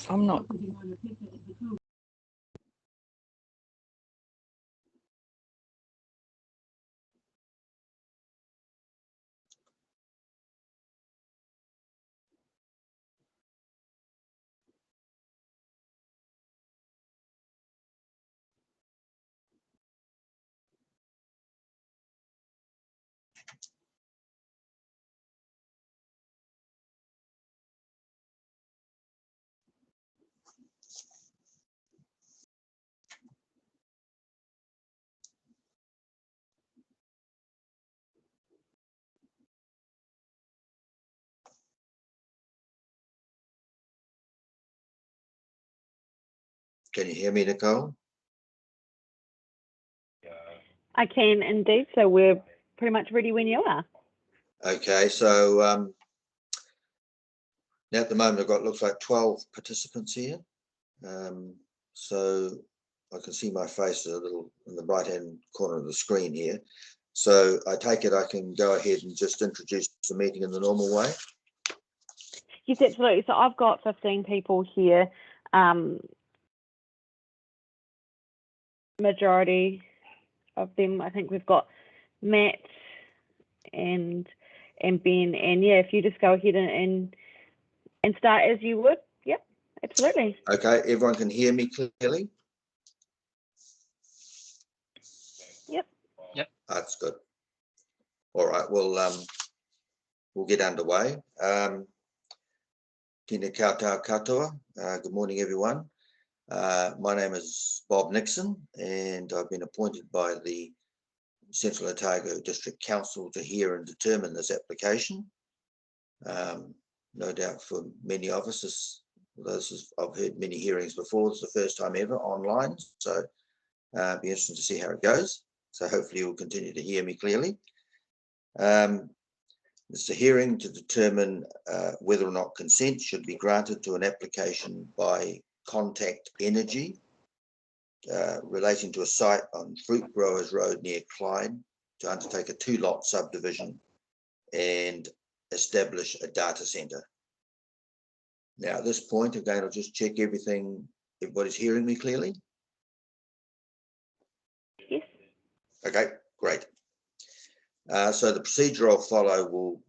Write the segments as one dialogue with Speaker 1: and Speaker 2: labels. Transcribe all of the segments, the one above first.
Speaker 1: I'm not.
Speaker 2: Can you hear me, Nicole?
Speaker 1: I can indeed. So we're pretty much ready when you are.
Speaker 2: Okay, so now at the moment I've got, looks like 12 participants here. So I can see my face a little in the right hand corner of the screen here. So I take it I can go ahead and just introduce the meeting in the normal way.
Speaker 1: Yes, absolutely. So I've got 15 people here. Majority of them, I think we've got Matt and Ben, and yeah, if you just go ahead and start as you would. Yep, absolutely.
Speaker 2: Okay, everyone can hear me clearly?
Speaker 1: Yep.
Speaker 2: That's good. All right, well, we'll get underway. Tēnā koutou katoa. Good morning, everyone. My name is Bob Nixon, and I've been appointed by the Central Otago District Council to hear and determine this application. No doubt for many of us, I've heard many hearings before. It's the first time ever online, so it'll be interesting to see how it goes. So hopefully you'll continue to hear me clearly. It's a hearing to determine whether or not consent should be granted to an application by Contact Energy relating to a site on Fruit Growers Road near Clyde to undertake a 2-lot subdivision and establish a data centre. Now at this point, again, I'll just check everybody's hearing me clearly?
Speaker 1: Yes.
Speaker 2: Okay, great. So the procedure I'll follow will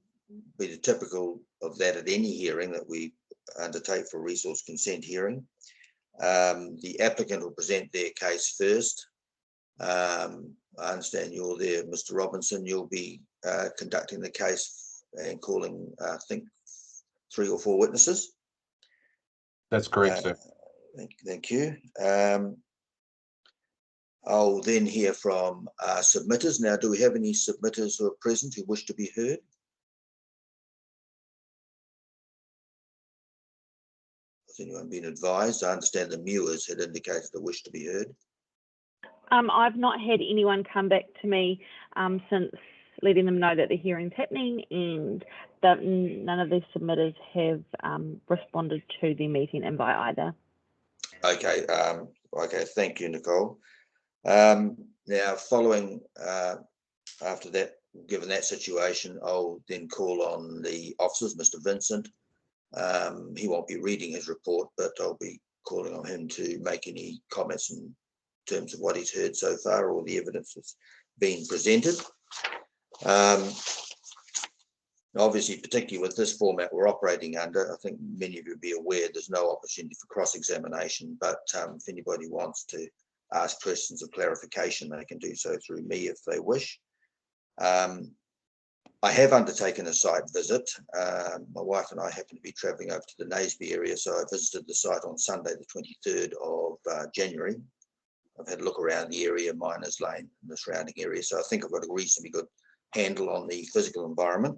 Speaker 2: be the typical of that at any hearing that we undertake for a resource consent hearing. The applicant will present their case first. I understand you're there, Mr. Robinson. You'll be conducting the case and calling, I think, 3 or 4 witnesses.
Speaker 3: That's correct, sir.
Speaker 2: Thank you. I'll then hear from submitters. Now, do we have any submitters who are present who wish to be heard? Has anyone been advised? I understand the Mewers had indicated a wish to be heard.
Speaker 1: I've not had anyone come back to me since letting them know that the hearing's happening, and none of these submitters have responded to the meeting invite either.
Speaker 2: Okay, okay, thank you, Nicole. Now, following after that, given that situation, I'll then call on the officers, Mr. Vincent. He won't be reading his report, but I'll be calling on him to make any comments in terms of what he's heard so far or the evidence that's been presented. Obviously, particularly with this format we're operating under, I think many of you will be aware there's no opportunity for cross-examination, but if anybody wants to ask questions of clarification, they can do so through me if they wish. I have undertaken a site visit. My wife and I happen to be travelling over to the Naseby area, so I visited the site on Sunday, the 23rd of January. I've had a look around the area, Miners Lane and the surrounding area, so I think I've got a reasonably good handle on the physical environment.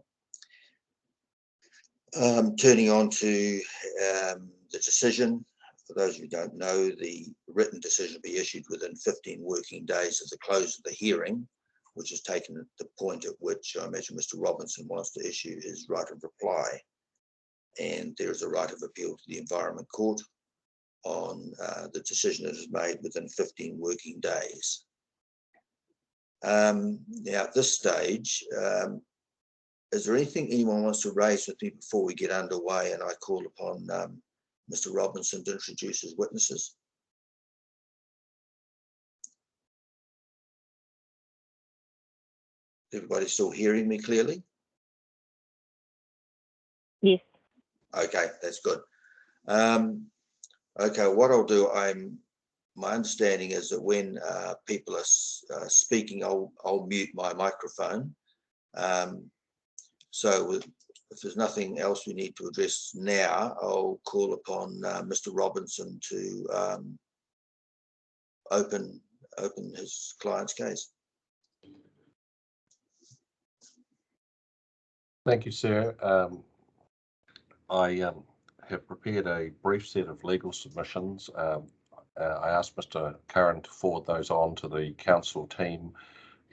Speaker 2: Turning on to the decision. For those who don't know, the written decision will be issued within 15 working days of the close of the hearing, which is taken at the point at which I imagine Mr. Robinson wants to issue his right of reply. And there is a right of appeal to the Environment Court on the decision that is made within 15 working days. Now, at this stage, is there anything anyone wants to raise with me before we get underway and I call upon Mr. Robinson to introduce his witnesses? Everybody still hearing me clearly?
Speaker 1: Yes.
Speaker 2: Okay, that's good. Okay, what I'll do, my understanding is that when people are speaking, I'll mute my microphone. So if there's nothing else we need to address now, I'll call upon Mr. Robinson to open his client's case.
Speaker 3: Thank you, sir. I have prepared a brief set of legal submissions. I asked Mr. Curran to forward those on to the council team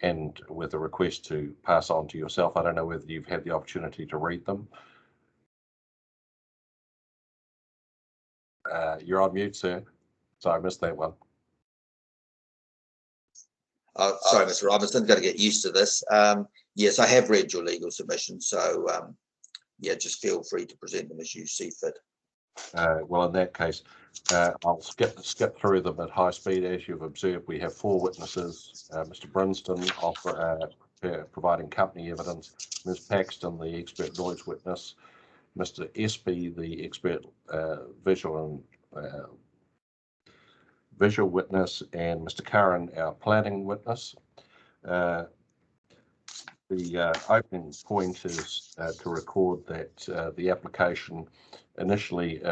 Speaker 3: and with a request to pass on to yourself. I don't know whether you've had the opportunity to read them. You're on mute, sir. Sorry, I missed that one.
Speaker 2: Oh, sorry, Mr. Robinson, got to get used to this. Yes, I have read your legal submission, so yeah, just feel free to present them as you see fit.
Speaker 3: Well, in that case, I'll skip through them at high speed. As you've observed, we have 4 witnesses. Mr. Brinston providing company evidence, Ms. Paxton, the expert noise witness, Mr. Espy, the expert visual witness, and Mr. Curran, our planning witness. The opening point is to record that the application initially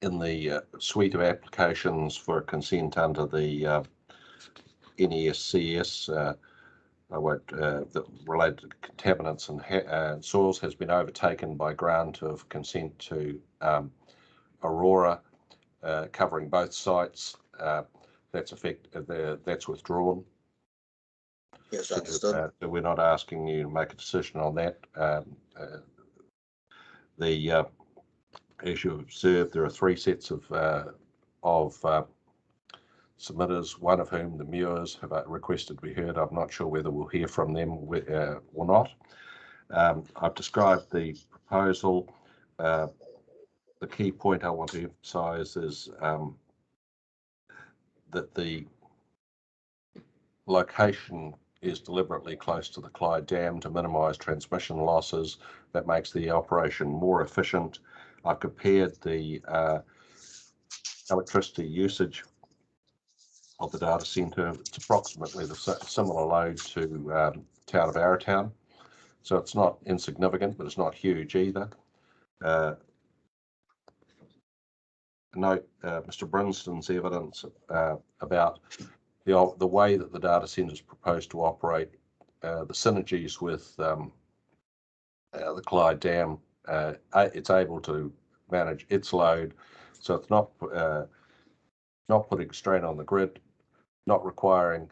Speaker 3: in the suite of applications for consent under the NESCS that related to contaminants and soils has been overtaken by grant of consent to Aurora, covering both sites. That's withdrawn.
Speaker 2: Yes, understood.
Speaker 3: So we're not asking you to make a decision on that. As you observed, there are 3 sets of submitters, one of whom the Muirs have requested to be heard. I'm not sure whether we'll hear from them or not. I've described the proposal. The key point I want to emphasise is that the location is deliberately close to the Clyde Dam to minimise transmission losses. That makes the operation more efficient. I've compared the electricity usage of the data centre. It's approximately the similar load to town of Arrowtown. So it's not insignificant, but it's not huge either. Note Mr. Brinston's evidence about the way that the data centre is proposed to operate, the synergies with the Clyde Dam. It's able to manage its load, so it's not putting strain on the grid, not requiring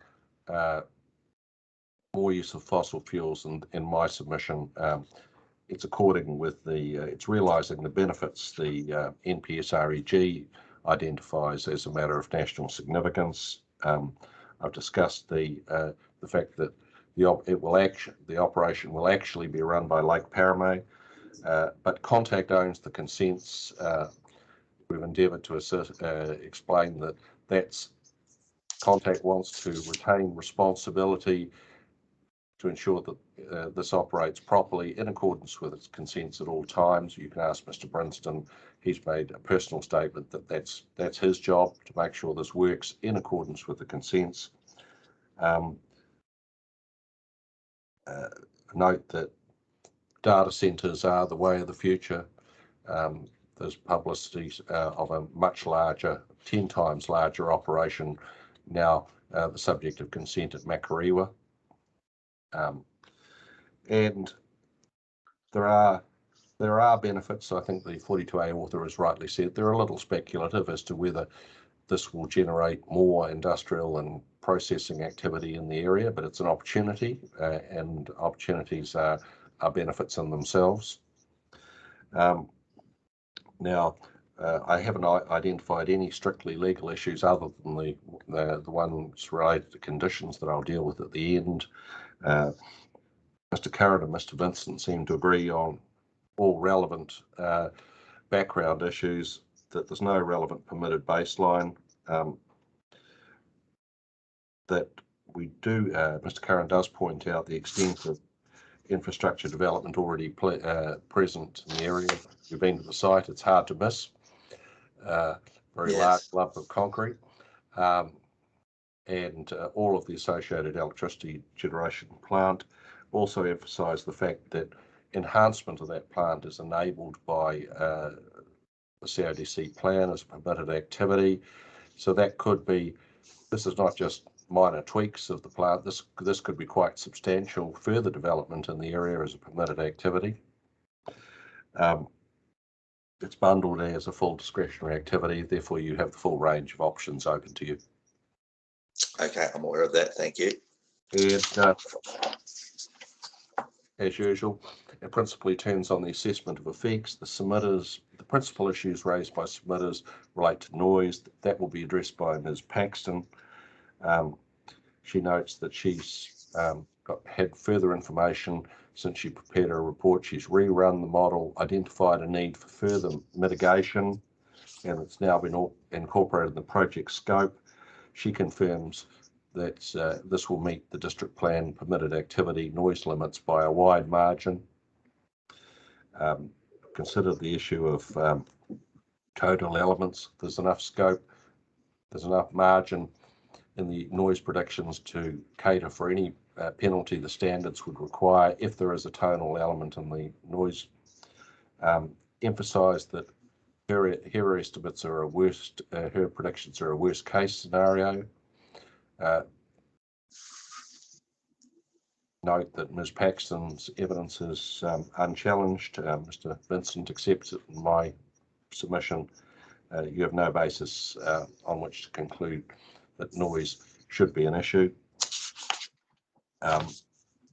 Speaker 3: more use of fossil fuels. And in my submission, it's according with it's realising the benefits the NPSREG identifies as a matter of national significance. I've discussed the fact that the operation will actually be run by Lake Paramay, but Contact owns the consents. We've endeavoured to explain that Contact wants to retain responsibility to ensure that this operates properly in accordance with its consents at all times. You can ask Mr. Brinston. He's made a personal statement that that's his job to make sure this works in accordance with the consents. Note that data centres are the way of the future. There's publicity of a much larger, 10 times larger operation now the subject of consent at Makarewa. And there are benefits. I think the 42A author has rightly said they're a little speculative as to whether this will generate more industrial and processing activity in the area, but it's an opportunity, and opportunities are benefits in themselves. Now, I haven't identified any strictly legal issues other than the ones related to conditions that I'll deal with at the end. Mr. Curran and Mr. Vincent seem to agree on all relevant background issues, that there's no relevant permitted baseline, that we do, Mr. Curran does point out the extent of infrastructure development already present in the area. We've been to the site, it's hard to miss. Very large lump of concrete, and all of the associated electricity generation plant. Also emphasise the fact that enhancement of that plant is enabled by the CODC plan as a permitted activity. So that could be, this is not just minor tweaks of the plant, this could be quite substantial further development in the area as a permitted activity. It's bundled as a full discretionary activity, therefore you have the full range of options open to you.
Speaker 2: Okay, I'm aware of that, thank you.
Speaker 3: And as usual, it principally turns on the assessment of effects. The principal issues raised by submitters relate to noise. That will be addressed by Ms. Paxton. She notes that she's had further information since she prepared her report. She's rerun the model, identified a need for further mitigation, and it's now been incorporated in the project scope. She confirms that this will meet the district plan permitted activity noise limits by a wide margin. Consider the issue of total elements. There's enough scope, there's enough margin in the noise predictions to cater for any penalty the standards would require if there is a tonal element in the noise. Emphasise that her estimates are her predictions are a worst case scenario. Note that Ms. Paxton's evidence is unchallenged. Mr. Vincent accepts it in my submission. You have no basis on which to conclude that noise should be an issue.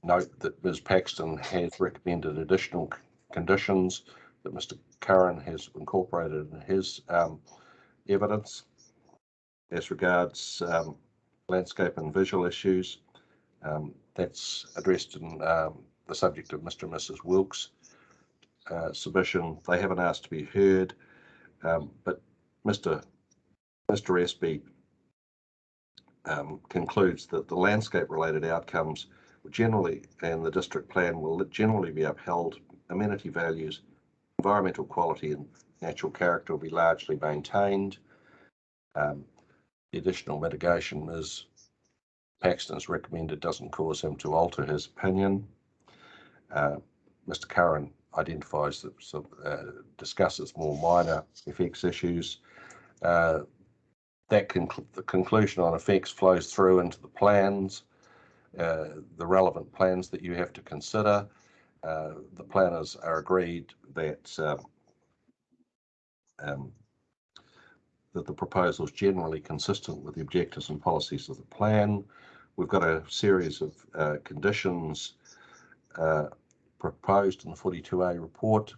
Speaker 3: Note that Ms. Paxton has recommended additional conditions that Mr. Curran has incorporated in his evidence as regards landscape and visual issues. That's addressed in the subject of Mr. and Mrs. Wilkes' submission. They haven't asked to be heard, but Mr. Espy concludes that the landscape related outcomes will generally, and the district plan will generally be upheld. Amenity values, environmental quality and natural character will be largely maintained. The additional mitigation Ms. Paxton's recommended doesn't cause him to alter his opinion. Mr. Curran identifies that discusses more minor effects issues. The conclusion on effects flows through into the plans, the relevant plans that you have to consider. The planners are agreed that that the proposal is generally consistent with the objectives and policies of the plan. We've got a series of conditions proposed in the 42A report.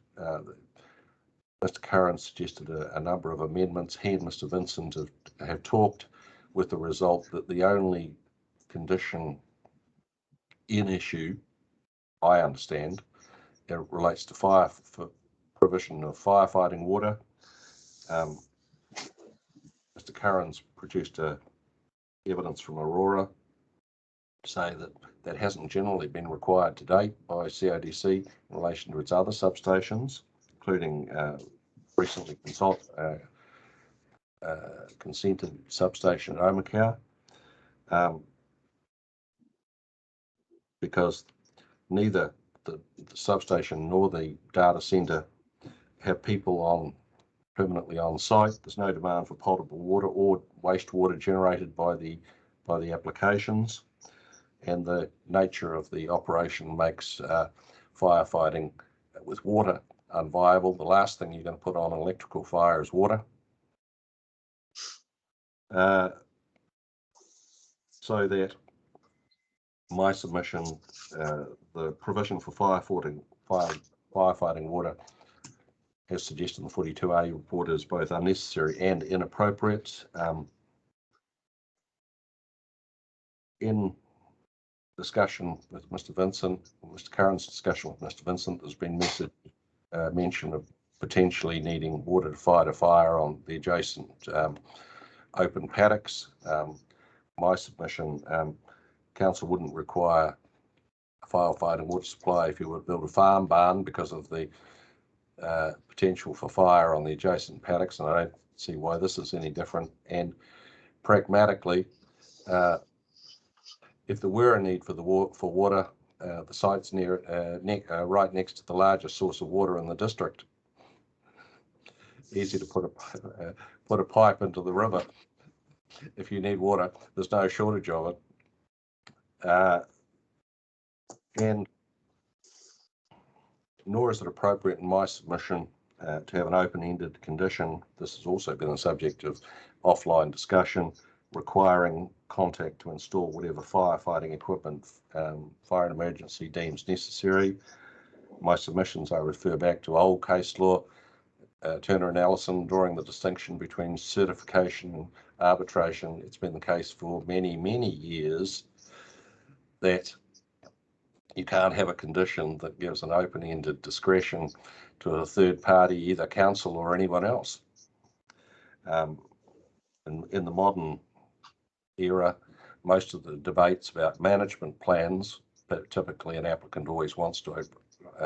Speaker 3: Mr. Curran suggested a number of amendments. He and Mr. Vincent have talked, with the result that the only condition in issue, I understand, it relates to provision of firefighting water. Mr. Curran's produced evidence from Aurora to say that hasn't generally been required to date by CODC in relation to its other substations, including recently consented substation at Omakau, because neither the substation nor the data centre have people permanently on site. There's no demand for potable water or wastewater generated by the applications, and the nature of the operation makes firefighting with water unviable. The last thing you're going to put on an electrical fire is water. So that my submission, the provision for firefighting water as suggested in the 42A report, is both unnecessary and inappropriate. In discussion with Mr. Vincent, Mr. Curran's discussion with Mr. Vincent, there's been mention of potentially needing water to fight a fire on the adjacent open paddocks. My submission, council wouldn't require a firefighting water supply if you would build a farm barn because of the potential for fire on the adjacent paddocks, and I don't see why this is any different. And pragmatically, if there were a need for water, the site's right next to the largest source of water in the district. Easy to put a pipe into the river. If you need water, there's no shortage of it. And nor is it appropriate in my submission to have an open-ended condition. This has also been a subject of offline discussion, requiring contact to install whatever firefighting equipment fire and emergency deems necessary. My submissions, I refer back to old case law, Turner and Allison, drawing the distinction between certification and arbitration. It's been the case for many, many years that you can't have a condition that gives an open-ended discretion to a third party, either council or anyone else. In the modern era, most of the debates about management plans, but typically an applicant always wants to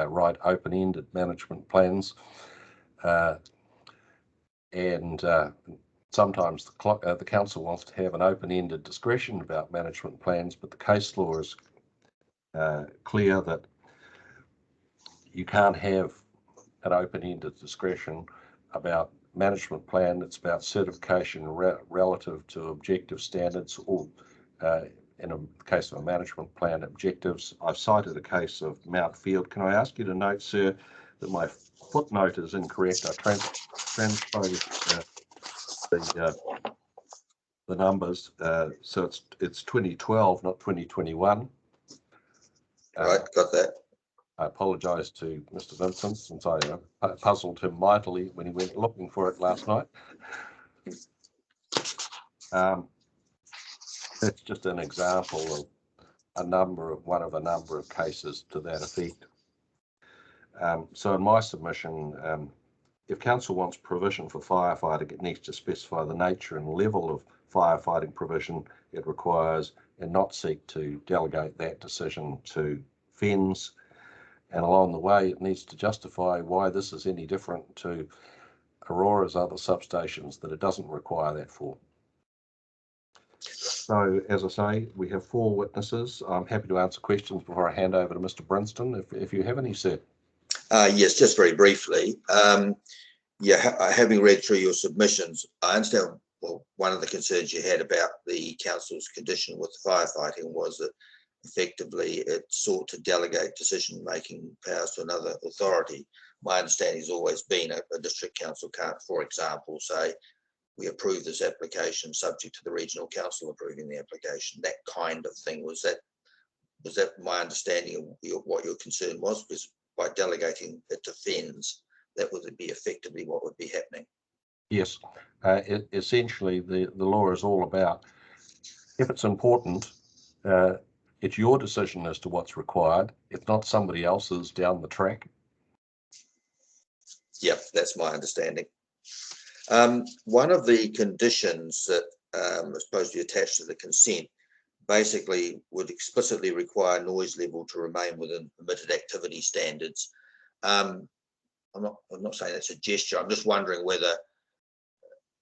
Speaker 3: write open-ended management plans, and sometimes the council wants to have an open-ended discretion about management plans, but the case law is clear that you can't have an open-ended discretion about management plan. It's about certification relative to objective standards, or in a case of a management plan, objectives. I've cited a case of Mount Field. Can I ask you to note, sir, that my footnote is incorrect? I transposed the numbers, so it's 2012, not 2021.
Speaker 2: Right, got that.
Speaker 3: I apologise to Mr. Vincent, since I puzzled him mightily when he went looking for it last night. That's just an example of one of a number of cases to that effect. So in my submission, if council wants provision for firefighting, it needs to specify the nature and level of firefighting provision it requires, and not seek to delegate that decision to FENS. And along the way, it needs to justify why this is any different to Aurora's other substations that it doesn't require that for. So, as I say, we have 4 witnesses. I'm happy to answer questions before I hand over to Mr. Brinston, if you have any, sir.
Speaker 2: Yes, just very briefly. Having read through your submissions, I understand, well, one of the concerns you had about the council's condition with the firefighting was that effectively it sought to delegate decision-making powers to another authority. My understanding has always been a district council can't, for example, say, we approve this application subject to the regional council approving the application, that kind of thing. Was that my understanding of what your concern was? Because by delegating it to FENS, that would be effectively what would be happening.
Speaker 3: Yes, essentially the law is all about, if it's important, it's your decision as to what's required. It's not somebody else's down the track.
Speaker 2: Yep, that's my understanding. One of the conditions that is supposed to be attached to the consent basically would explicitly require noise level to remain within permitted activity standards. I'm not saying that's a gesture. I'm just wondering whether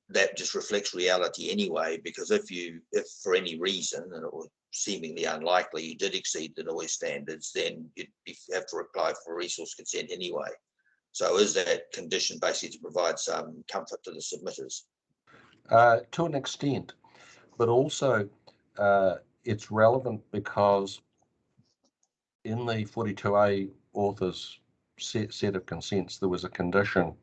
Speaker 2: that just reflects reality anyway, because if for any reason, and it was seemingly unlikely, you did exceed the noise standards, then you'd have to apply for resource consent anyway. So is that condition basically to provide some comfort to the submitters?
Speaker 3: To an extent, but also it's relevant because in the 42A author's set of consents, there was a condition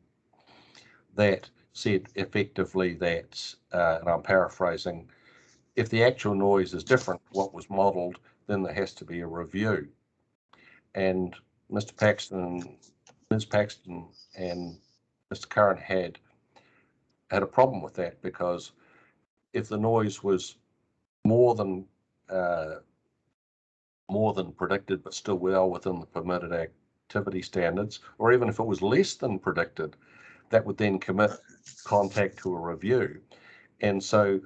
Speaker 3: that said effectively that, and I'm paraphrasing, if the actual noise is different to what was modelled, then there has to be a review. And Mr. Paxton, Ms. Paxton and Mr. Curran had a problem with that, because if the noise was more than predicted, but still well within the permitted activity standards, or even if it was less than predicted, that would then commit contact to a review. And so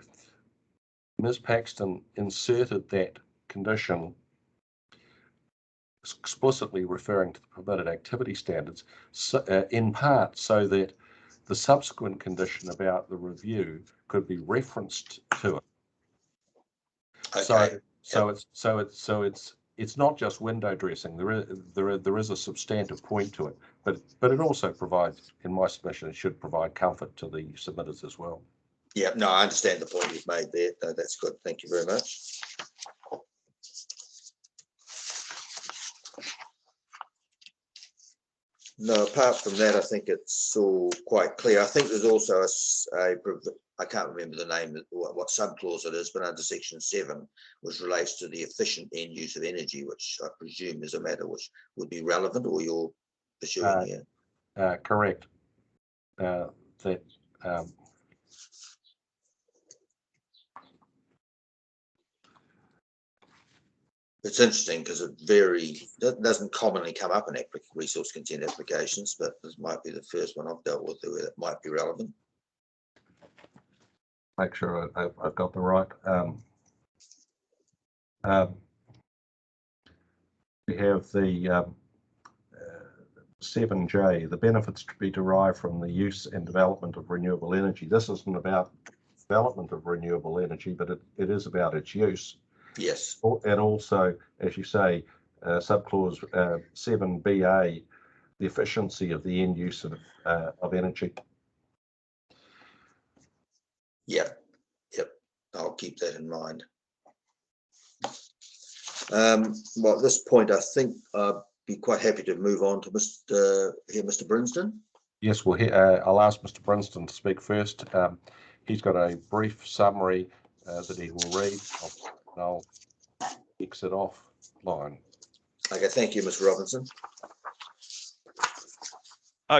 Speaker 3: Ms. Paxton inserted that condition explicitly referring to the permitted activity standards, in part so that the subsequent condition about the review could be referenced to it.
Speaker 2: Okay.
Speaker 3: It's not just window dressing. There is a substantive point to it, but it also provides, in my submission, it should provide comfort to the submitters as well.
Speaker 2: Yeah, no, I understand the point you've made there. No, that's good. Thank you very much. No, apart from that, I think it's all quite clear. I think there's also I can't remember the name, what subclause it is, but under section 7, which relates to the efficient end use of energy, which I presume is a matter which would be relevant, or you're pursuing here.
Speaker 3: Correct.
Speaker 2: It's interesting because it doesn't commonly come up in resource consent applications, but this might be the first one I've dealt with where it might be relevant.
Speaker 3: Make sure I've got the right. We have the 7J, the benefits to be derived from the use and development of renewable energy. This isn't about development of renewable energy, but it is about its use.
Speaker 2: Yes.
Speaker 3: And also, as you say, subclause 7BA, the efficiency of the end use of energy.
Speaker 2: Yep. I'll keep that in mind. Well, at this point, I think I'd be quite happy to move on to Mr. Brinsden.
Speaker 3: Yes, well, I'll ask Mr. Brinsden to speak first. He's got a brief summary that he will read. I'll exit offline.
Speaker 2: Okay, thank you, Mr. Robinson.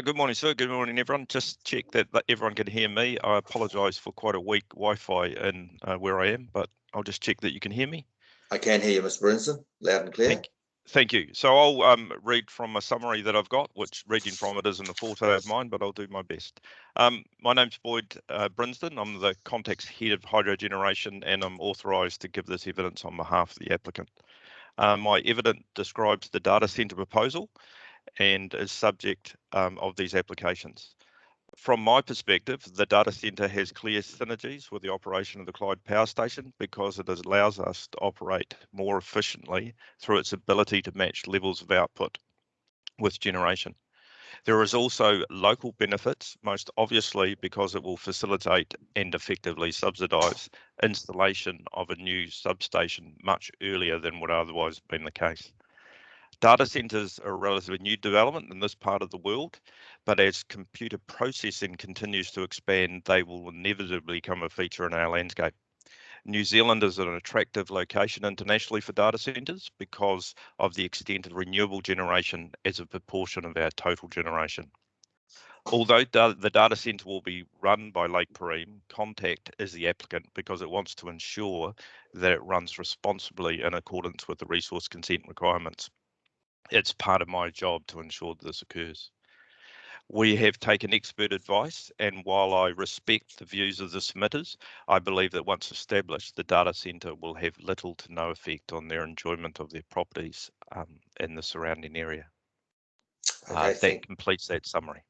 Speaker 4: Good morning, sir. Good morning, everyone. Just check that everyone can hear me. I apologise for quite a weak Wi-Fi in where I am, but I'll just check that you can hear me.
Speaker 2: I can hear you, Mr. Brinsden, loud and clear.
Speaker 4: Thank you. So I'll read from a summary that I've got, which reading from it isn't a forte of mine, but I'll do my best. My name's Boyd Brinsden. I'm the Contact's Head of Hydro Generation, and I'm authorised to give this evidence on behalf of the applicant. My evidence describes the data centre proposal and is subject of these applications. From my perspective, the data centre has clear synergies with the operation of the Clyde Power Station because it allows us to operate more efficiently through its ability to match levels of output with generation. There is also local benefits, most obviously because it will facilitate and effectively subsidise installation of a new substation much earlier than would otherwise have been the case. Data centres are a relatively new development in this part of the world, but as computer processing continues to expand, they will inevitably become a feature in our landscape. New Zealand is an attractive location internationally for data centres because of the extent of renewable generation as a proportion of our total generation. Although the data centre will be run by Lake Perim, Contact is the applicant because it wants to ensure that it runs responsibly in accordance with the resource consent requirements. It's part of my job to ensure that this occurs. We have taken expert advice, and while I respect the views of the submitters, I believe that once established, the data centre will have little to no effect on their enjoyment of their properties in the surrounding area.
Speaker 2: Okay,
Speaker 4: that completes that summary.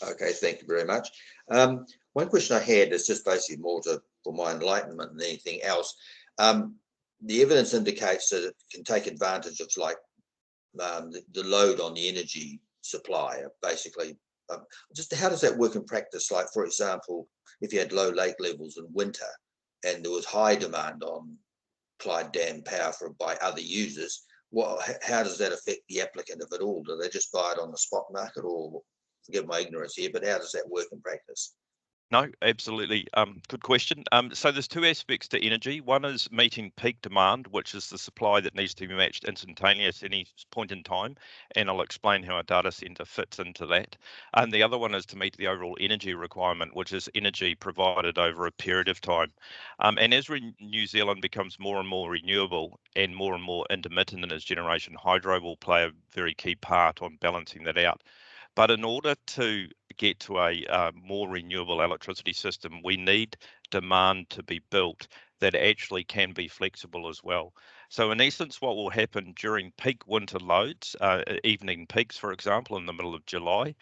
Speaker 2: Okay, thank you very much. One question I had is just basically more for my enlightenment than anything else. The evidence indicates that it can take advantage of the load on the energy supply, basically. Just how does that work in practice? Like, for example, if you had low lake levels in winter and there was high demand on Clyde Dam power by other users, how does that affect the applicant, if at all? Do they just buy it on the spot market, or, forgive my ignorance here, but how does that work in practice?
Speaker 4: No, absolutely. Good question. So there's two aspects to energy. One is meeting peak demand, which is the supply that needs to be matched instantaneous at any point in time. And I'll explain how a data center fits into that. And the other one is to meet the overall energy requirement, which is energy provided over a period of time. And as New Zealand becomes more and more renewable and more intermittent in its generation, hydro will play a very key part on balancing that out. But in order to get to a more renewable electricity system, we need demand to be built that actually can be flexible as well. So in essence, what will happen during peak winter loads, evening peaks, for example, in the middle of July,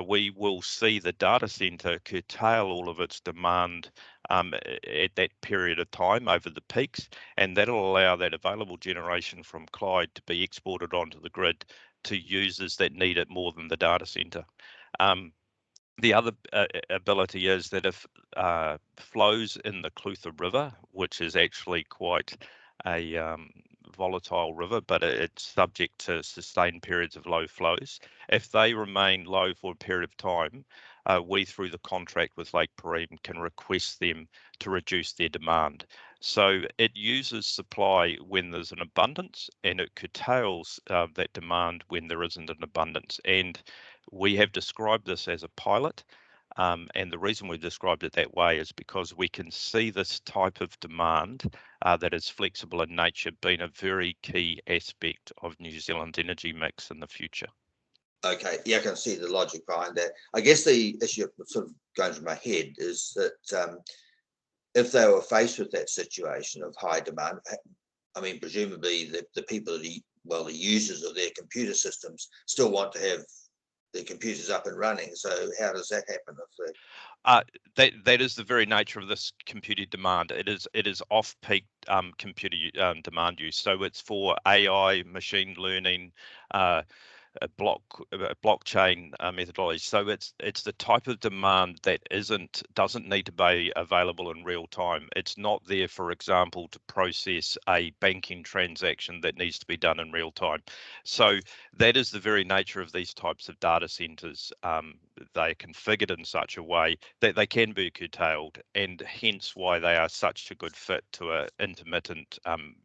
Speaker 4: we will see the data centre curtail all of its demand at that period of time over the peaks, and that'll allow that available generation from Clyde to be exported onto the grid to users that need it more than the data centre. The other ability is that if flows in the Clutha River, which is actually quite a volatile river, but it's subject to sustained periods of low flows. If they remain low for a period of time, we, through the contract with Lake Pareem, can request them to reduce their demand. So it uses supply when there's an abundance, and it curtails that demand when there isn't an abundance. And we have described this as a pilot. And the reason we've described it that way is because we can see this type of demand that is flexible in nature being a very key aspect of New Zealand's energy mix in the future.
Speaker 2: Okay, yeah, I can see the logic behind that. I guess the issue sort of going through my head is that if they were faced with that situation of high demand, I mean, presumably the people, the users of their computer systems still want to have their computers up and running. So how does that happen?
Speaker 4: That is the very nature of this computer demand. It is off-peak computer demand use. So it's for AI, machine learning, blockchain methodology. So it's the type of demand that doesn't need to be available in real time. It's not there, for example, to process a banking transaction that needs to be done in real time. So that is the very nature of these types of data centers. They are configured in such a way that they can be curtailed, and hence why they are such a good fit to an intermittent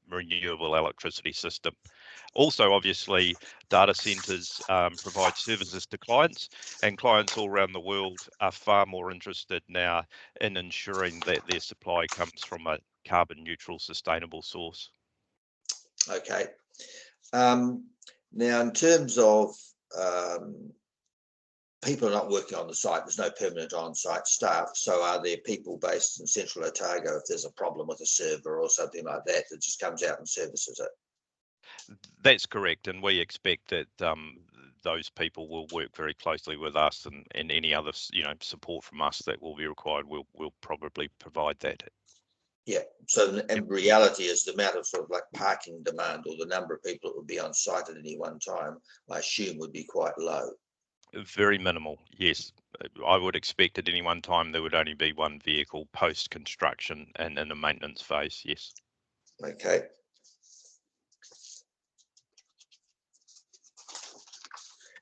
Speaker 4: renewable electricity system. Also, obviously, data centers provide services to clients, and clients all around the world are far more interested now in ensuring that their supply comes from a carbon neutral, sustainable source.
Speaker 2: Okay. Now, in terms of people are not working on the site, there's no permanent on-site staff. So are there people based in Central Otago if there's a problem with a server or something like that that just comes out and services it?
Speaker 4: That's correct, and we expect that those people will work very closely with us, and any other support from us that will be required, we'll probably provide that.
Speaker 2: Yeah. So in reality, is the amount of sort of like parking demand or the number of people that would be on site at any one time, I assume, would be quite low.
Speaker 4: Very minimal, yes. I would expect at any one time there would only be one vehicle post construction and in a maintenance phase. Yes.
Speaker 2: Okay.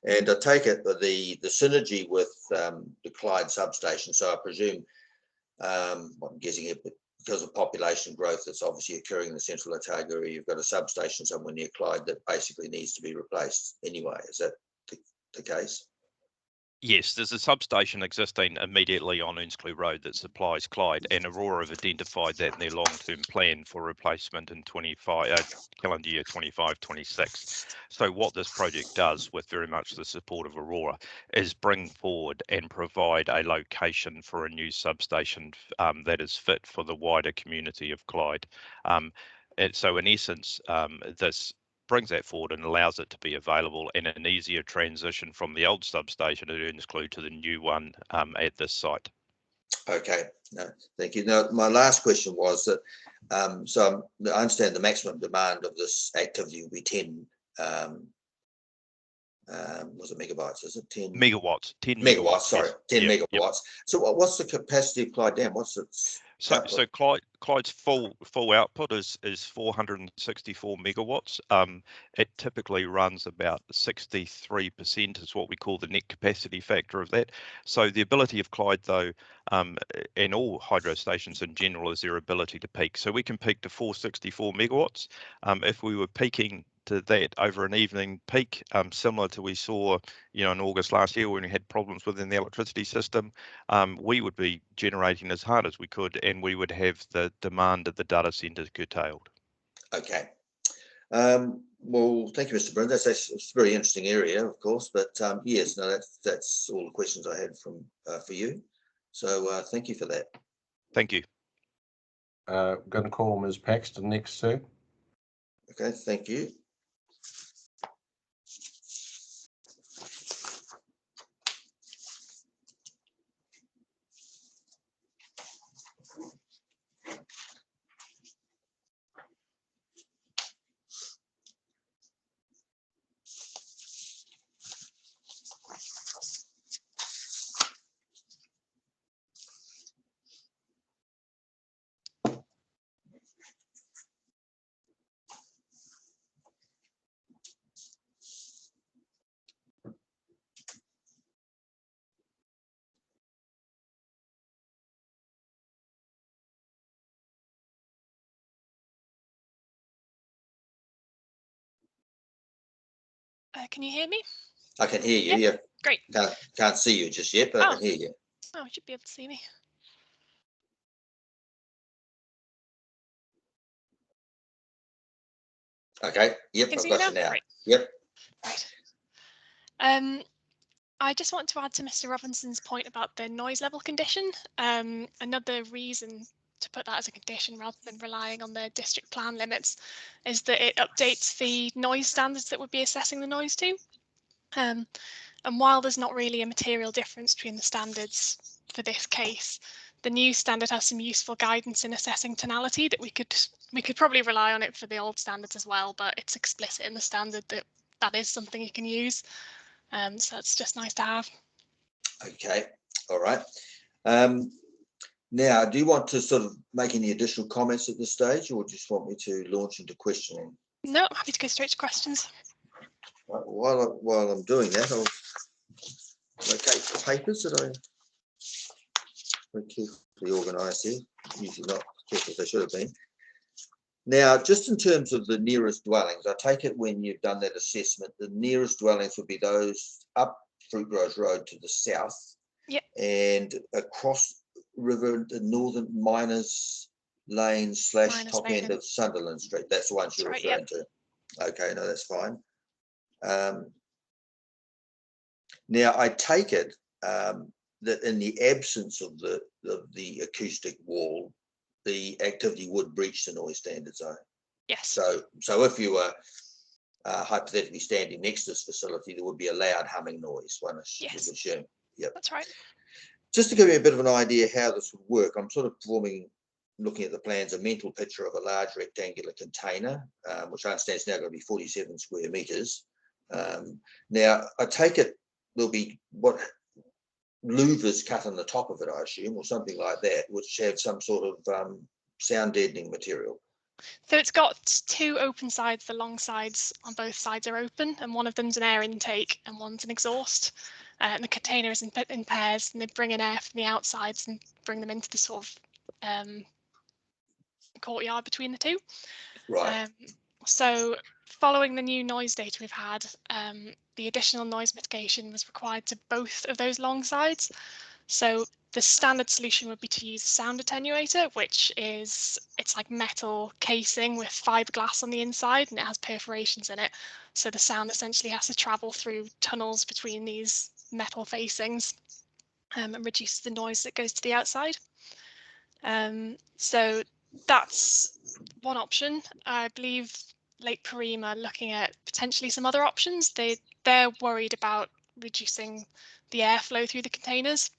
Speaker 2: And I take it that the synergy with the Clyde substation. So I presume, I'm guessing here, because of population growth that's obviously occurring in the Central Otago area, you've got a substation somewhere near Clyde that basically needs to be replaced anyway. Is that the case?
Speaker 4: Yes, there's a substation existing immediately on Earnscleugh Road that supplies Clyde, and Aurora have identified that in their long-term plan for replacement in calendar year 25-26. So what this project does, with very much the support of Aurora, is bring forward and provide a location for a new substation that is fit for the wider community of Clyde. And so in essence, this brings that forward and allows it to be available in an easier transition from the old substation at Earnscleugh to the new one at this site.
Speaker 2: Okay, no, thank you. Now, my last question was that, so I understand the maximum demand of this activity will be 10, was it megabytes? Is it 10?
Speaker 4: Megawatts. 10
Speaker 2: megawatts, sorry,
Speaker 4: yes.
Speaker 2: 10
Speaker 4: yep,
Speaker 2: megawatts.
Speaker 4: Yep.
Speaker 2: So what's the capacity of Clyde Dam? What's its
Speaker 4: So,
Speaker 2: output?
Speaker 4: so Clyde's full output is 464 megawatts. It typically runs about 63% is what we call the net capacity factor of that. So the ability of Clyde, though, and all hydro stations in general, is their ability to peak. So we can peak to 464 megawatts. If we were peaking to that over an evening peak, similar to we saw, in August last year when we had problems within the electricity system, we would be generating as hard as we could, and we would have the demand of the data centres curtailed.
Speaker 2: Okay. Well, thank you, Mr. Bryn. That's a very interesting area, of course, but yes, no, that's all the questions I had for you. So thank you for that.
Speaker 4: Thank you.
Speaker 3: Going to call Ms. Paxton next, sir.
Speaker 2: Okay, thank you.
Speaker 5: Can you hear me?
Speaker 2: I can hear you.
Speaker 5: Yep.
Speaker 2: Yeah.
Speaker 5: Great.
Speaker 2: Can't see you just yet, but I can hear you.
Speaker 5: Oh, you should be able to see me.
Speaker 2: Okay. Yep, I've got you now.
Speaker 5: Great.
Speaker 2: Yep.
Speaker 5: Right. I just want to add to Mr. Robinson's point about the noise level condition. Another reason to put that as a condition rather than relying on the district plan limits is that it updates the noise standards that would be assessing the noise to. And while there's not really a material difference between the standards for this case, the new standard has some useful guidance in assessing tonality that we could probably rely on it for the old standards as well, but it's explicit in the standard that is something you can use. So it's just nice to have. Okay,
Speaker 2: all right. Now, do you want to sort of make any additional comments at this stage, or just want me to launch into questioning?
Speaker 5: No, I'm happy to go straight to questions.
Speaker 2: Right, while I'm doing that, I'll locate the papers that I very carefully organised here. Usually not careful as they should have been. Now, just in terms of the nearest dwellings, I take it when you've done that assessment, the nearest dwellings would be those up Fruitgrove Road to the south,
Speaker 5: yep,
Speaker 2: and across River, the Northern Miners Lane / top end of Sunderland Street. That's the ones you're referring to. Okay, no, that's fine. Now, I take it that in the absence of the acoustic wall, the activity would breach the noise standard zone.
Speaker 5: Yes.
Speaker 2: So if you were hypothetically standing next to this facility, there would be a loud humming noise, one would assume. Yep.
Speaker 5: That's right.
Speaker 2: Just to give you a bit of an idea how this would work, I'm sort of looking at the plans, a mental picture of a large rectangular container, which I understand is now going to be 47 square metres. Now, I take it there'll be what louvers cut on the top of it, I assume, or something like that, which have some sort of sound deadening material.
Speaker 5: So it's got two open sides. The long sides on both sides are open, and one of them's an air intake and one's an exhaust. And the container is in pairs, and they bring in air from the outsides and bring them into the sort of courtyard between the two.
Speaker 2: Right.
Speaker 5: So following the new noise data we've had, the additional noise mitigation was required to both of those long sides. So the standard solution would be to use a sound attenuator, which is, it's like metal casing with fiberglass on the inside, and it has perforations in it. So the sound essentially has to travel through tunnels between these metal facings and reduces the noise that goes to the outside. So that's one option. I believe Lake Perim are looking at potentially some other options. They're worried about reducing the airflow through the containers.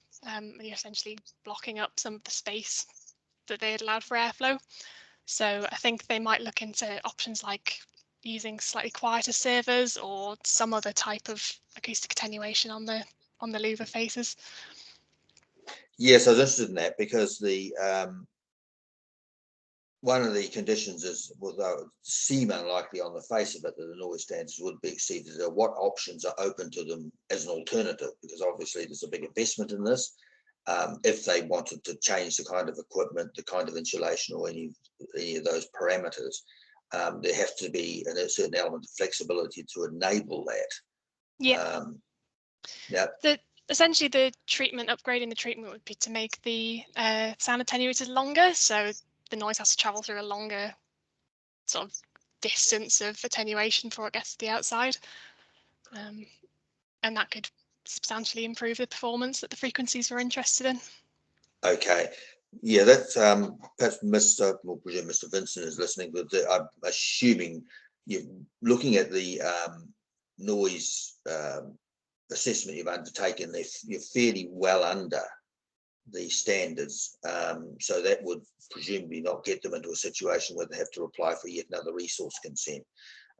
Speaker 5: You're essentially blocking up some of the space that they had allowed for airflow. So I think they might look into options like using slightly quieter servers or some other type of acoustic attenuation on the louver faces.
Speaker 2: Yes, I was interested in that because the one of the conditions is, although it seem unlikely on the face of it that the noise standards would be exceeded, what options are open to them as an alternative? Because obviously there's a big investment in this. If they wanted to change the kind of equipment, the kind of insulation, or any of those parameters, there has to be a certain element of flexibility to enable that.
Speaker 5: Yeah.
Speaker 2: Now,
Speaker 5: essentially, the upgrading the treatment would be to make the sound attenuators longer, so the noise has to travel through a longer sort of distance of attenuation before it gets to the outside, and that could substantially improve the performance that the frequencies we're interested in.
Speaker 2: Okay, yeah, that's perhaps Mr. Vincent is listening, but I'm assuming you're looking at the noise assessment you've undertaken. You're fairly well under the standards, so that would presumably not get them into a situation where they have to apply for yet another resource consent.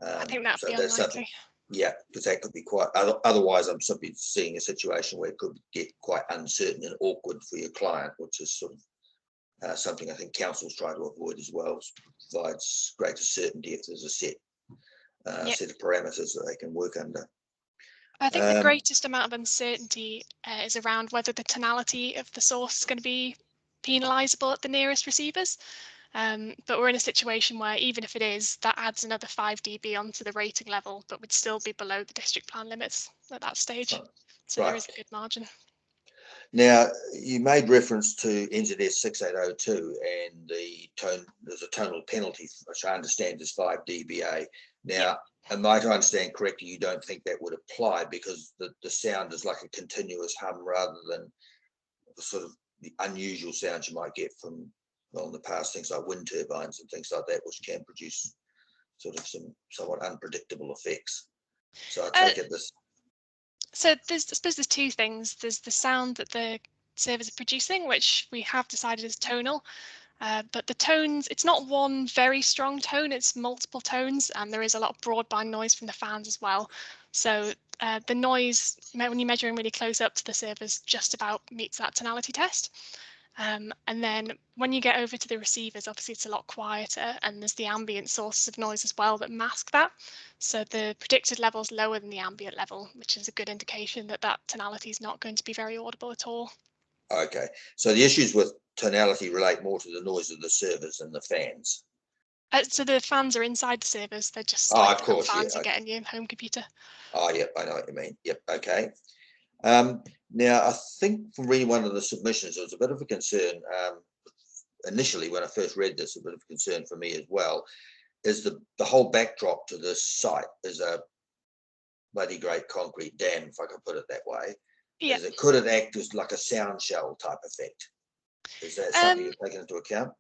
Speaker 5: I think that'd be
Speaker 2: that's
Speaker 5: unlikely.
Speaker 2: Yeah, because that could be quite, otherwise I'm simply seeing a situation where it could get quite uncertain and awkward for your client, which is sort of something I think councils try to avoid as well, provides greater certainty if there's a set set of parameters that they can work under.
Speaker 5: I think the greatest amount of uncertainty is around whether the tonality of the source is going to be penalisable at the nearest receivers. But we're in a situation where even if it is, that adds another 5 dB onto the rating level, but would still be below the district plan limits at that stage. So there is a good margin.
Speaker 2: Now, you made reference to NZS 6802 and there's a tonal penalty, which I understand is 5 dBA. Now, am I to understand correctly, you don't think that would apply because the sound is like a continuous hum rather than the sort of the unusual sounds you might get from, well, in the past, things like wind turbines and things like that, which can produce sort of some somewhat unpredictable effects. So I take it this.
Speaker 5: So I suppose there's two things. There's the sound that the servers are producing, which we have decided is tonal. But the tones, it's not one very strong tone, it's multiple tones, and there is a lot of broadband noise from the fans as well. So the noise, when you're measuring really close up to the servers, just about meets that tonality test. And then when you get over to the receivers, obviously it's a lot quieter, and there's the ambient sources of noise as well that mask that. So the predicted level is lower than the ambient level, which is a good indication that that tonality is not going to be very audible at all.
Speaker 2: Okay, so the issues with tonality relate more to the noise of the servers and the fans.
Speaker 5: So the fans are inside the servers. They're just
Speaker 2: of course,
Speaker 5: fans you get in your home computer.
Speaker 2: Oh, yep, I know what you mean. Yep, okay. Now, I think from reading one of the submissions, there was a bit of a concern initially when I first read this, a bit of a concern for me as well, is the whole backdrop to this site is a bloody great concrete dam, if I could put it that way.
Speaker 5: Yeah.
Speaker 2: Could it act as like a sound shell type effect? Is that something you've taken into account?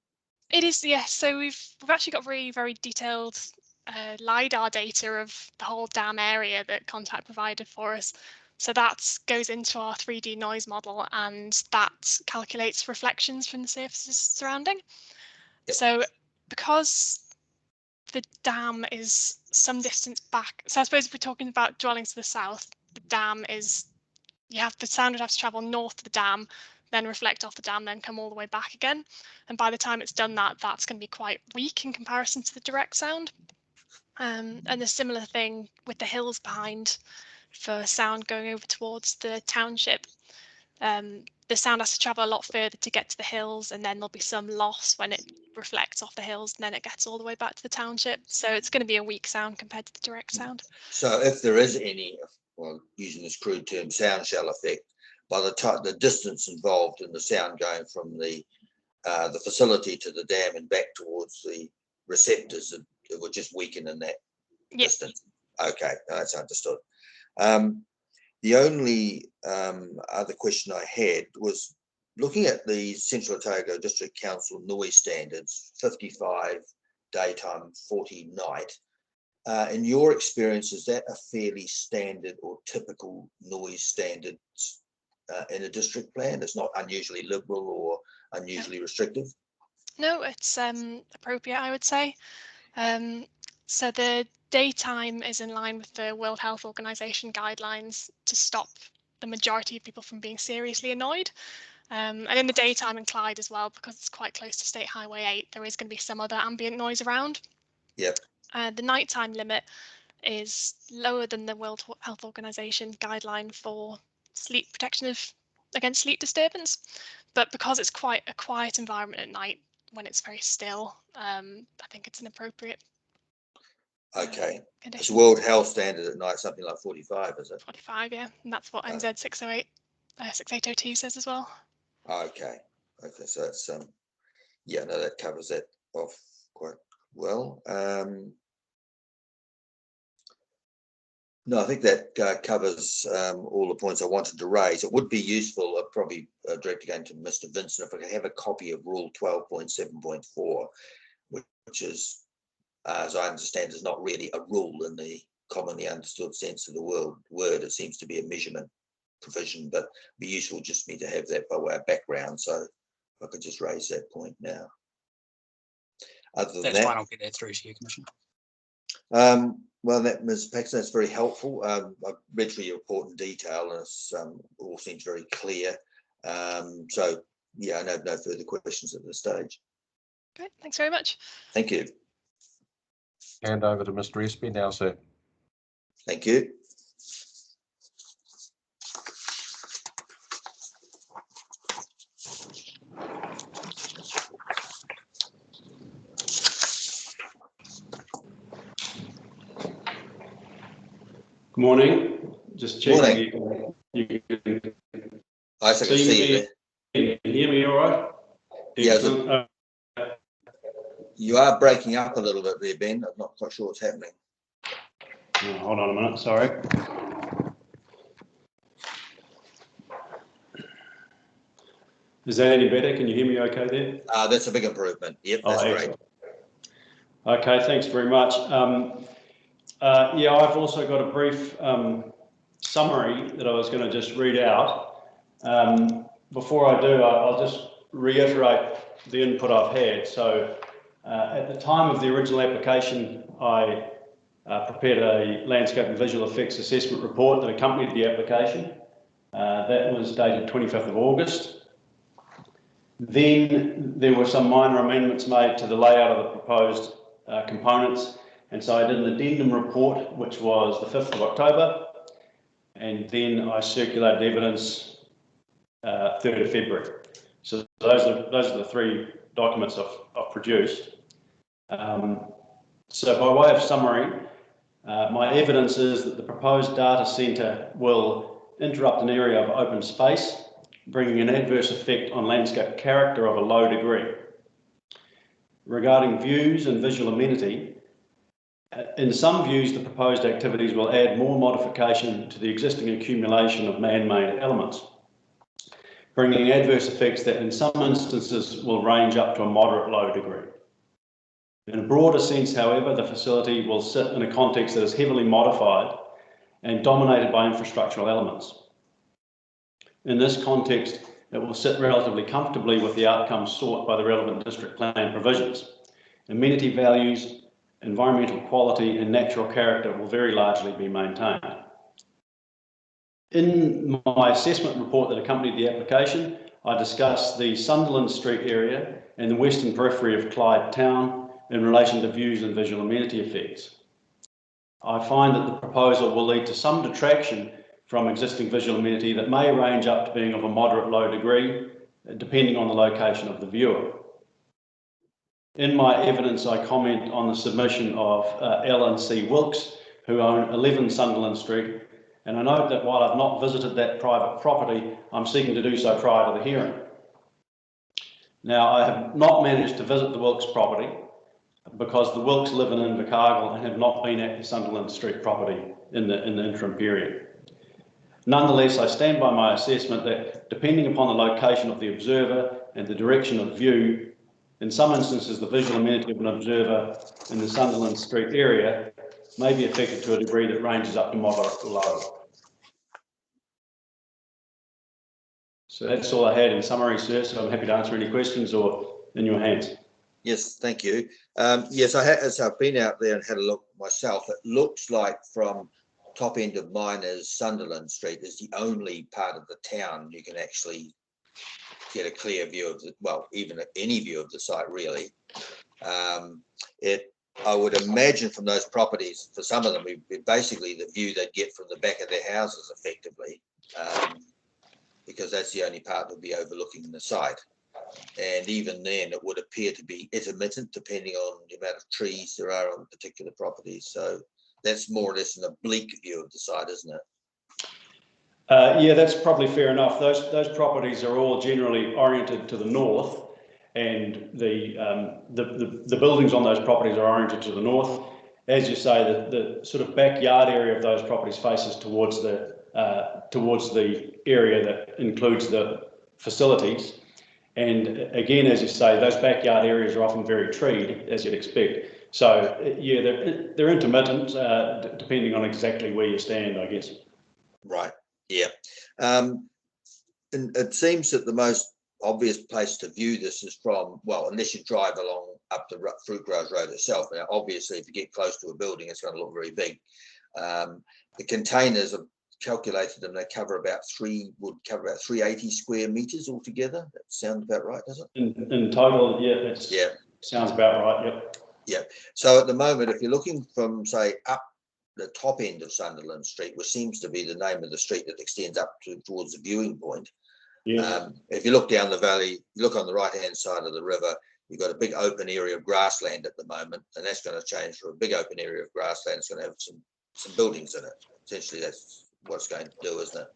Speaker 5: It is, yes. So we've actually got very, very detailed LiDAR data of the whole dam area that Contact provided for us. So that goes into our 3D noise model, and that calculates reflections from the surfaces surrounding. Yep. So because the dam is some distance back, so I suppose if we're talking about dwellings to the south, the dam is, the sound would have to travel north of the dam, then reflect off the dam, then come all the way back again. And by the time it's done that, that's going to be quite weak in comparison to the direct sound. And a similar thing with the hills behind for sound going over towards the township. The sound has to travel a lot further to get to the hills, and then there'll be some loss when it reflects off the hills, and then it gets all the way back to the township. So it's going to be a weak sound compared to the direct sound.
Speaker 2: So if there is any, well, using this crude term, sound shell effect, by the distance involved in the sound going from the facility to the dam and back towards the receptors, it would just weaken in that distance. Okay, that's understood. The only other question I had was looking at the Central Otago District Council noise standards, 55 daytime, 40 night. In your experience, is that a fairly standard or typical noise standards in a district plan? It's not unusually liberal or unusually restrictive?
Speaker 5: No, it's appropriate, I would say. So the daytime is in line with the World Health Organization guidelines to stop the majority of people from being seriously annoyed. And in the daytime in Clyde as well, because it's quite close to State Highway 8, there is going to be some other ambient noise around.
Speaker 2: Yep.
Speaker 5: The nighttime limit is lower than the World Health Organization guideline for sleep protection against sleep disturbance. But because it's quite a quiet environment at night, when it's very still, I think it's an appropriate
Speaker 2: Okay.
Speaker 5: condition.
Speaker 2: It's a World Health Standard at night, something like 45, is it?
Speaker 5: 45, yeah, and that's what NZ 608, 6802 says as well.
Speaker 2: Okay. Okay, so that's yeah, no, that covers that off quite well. No, I think that covers all the points I wanted to raise. It would be useful, probably direct again to Mr. Vincent, if I could have a copy of Rule 12.7.4, which is, as I understand, is not really a rule in the commonly understood sense of the word. It seems to be a measurement provision, but it'd be useful just for me to have that by way of background. So if I could just raise that point now. Other than
Speaker 6: That's
Speaker 2: that,
Speaker 6: fine, I'll get that through to you, Commissioner.
Speaker 2: Well, that Ms. Paxton, that's very helpful. I've read through your report in detail, and it's all seems very clear. So yeah, I have no further questions at this stage.
Speaker 5: Great, thanks very much.
Speaker 2: Thank you.
Speaker 3: Hand over to Mr. Espy now, sir.
Speaker 2: Thank you.
Speaker 7: Good morning. Just checking.
Speaker 2: Morning.
Speaker 7: You can
Speaker 2: I can see you.
Speaker 7: Can you hear me all right?
Speaker 2: Yeah, you are breaking up a little bit there, Ben. I'm not quite sure what's happening.
Speaker 7: Oh, hold on a minute, sorry. Is that any better? Can you hear me okay there?
Speaker 2: That's a big improvement. Yep, that's great.
Speaker 7: Okay, thanks very much. Yeah, I've also got a brief summary that I was going to just read out. Before I do, I'll just reiterate the input I've had. So at the time of the original application, I prepared a landscape and visual effects assessment report that accompanied the application. That was dated 25th of August. Then there were some minor amendments made to the layout of the proposed components, and so I did an addendum report, which was the 5th of October, and then I circulated evidence 3rd of February. So those are the three documents I've produced. So by way of summary, my evidence is that the proposed data centre will interrupt an area of open space, bringing an adverse effect on landscape character of a low degree. Regarding views and visual amenity, in some views, the proposed activities will add more modification to the existing accumulation of man-made elements, bringing adverse effects that in some instances will range up to a moderate low degree. In a broader sense, however, the facility will sit in a context that is heavily modified and dominated by infrastructural elements. In this context, it will sit relatively comfortably with the outcomes sought by the relevant district plan provisions. Amenity values, environmental quality and natural character will very largely be maintained. In my assessment report that accompanied the application, I discussed the Sunderland Street area and the western periphery of Clyde Town in relation to views and visual amenity effects. I find that the proposal will lead to some detraction from existing visual amenity that may range up to being of a moderate low degree, depending on the location of the viewer. In my evidence, I comment on the submission of L&C Wilkes, who own 11 Sunderland Street, and I note that while I've not visited that private property, I'm seeking to do so prior to the hearing. Now, I have not managed to visit the Wilkes property because the Wilkes live in Invercargill and have not been at the Sunderland Street property in the interim period. Nonetheless, I stand by my assessment that depending upon the location of the observer and the direction of view, in some instances the visual amenity of an observer in the Sunderland Street area may be affected to a degree that ranges up to moderate to low. So that's all I had in summary, sir, so I'm happy to answer any questions or in your hands.
Speaker 2: Yes, thank you. Yes, as I've been out there and had a look myself, it looks like from top end of mine is Sunderland Street is the only part of the town you can actually get a clear view of the, well, even any view of the site really. I would imagine from those properties, for some of them, basically the view they'd get from the back of their houses effectively, because that's the only part they'll be overlooking the site. And even then, it would appear to be intermittent depending on the amount of trees there are on particular properties. So that's more or less an oblique view of the site, isn't it?
Speaker 7: Yeah, that's probably fair enough. Those properties are all generally oriented to the north, and the buildings on those properties are oriented to the north. As you say, the sort of backyard area of those properties faces towards the area that includes the facilities. And again, as you say, those backyard areas are often very treed, as you'd expect. So yeah, they're intermittent, depending on exactly where you stand, I guess.
Speaker 2: Right. Yeah. And it seems that the most obvious place to view this is from, well, unless you drive along up the Fruit Growers Road itself. Now, obviously, if you get close to a building, it's going to look very big. The containers are calculated and they would cover about 380 square meters altogether. That sounds about right, does it?
Speaker 7: In total, yeah, sounds about right. Yep.
Speaker 2: Yeah. So at the moment, if you're looking from, say, up the top end of Sunderland Street, which seems to be the name of the street that extends up towards the viewing point. Yeah. If you look down the valley, you look on the right-hand side of the river, you've got a big open area of grassland at the moment, and that's going to change from a big open area of grassland. It's going to have some buildings in it. Essentially, that's what it's going to do, isn't it?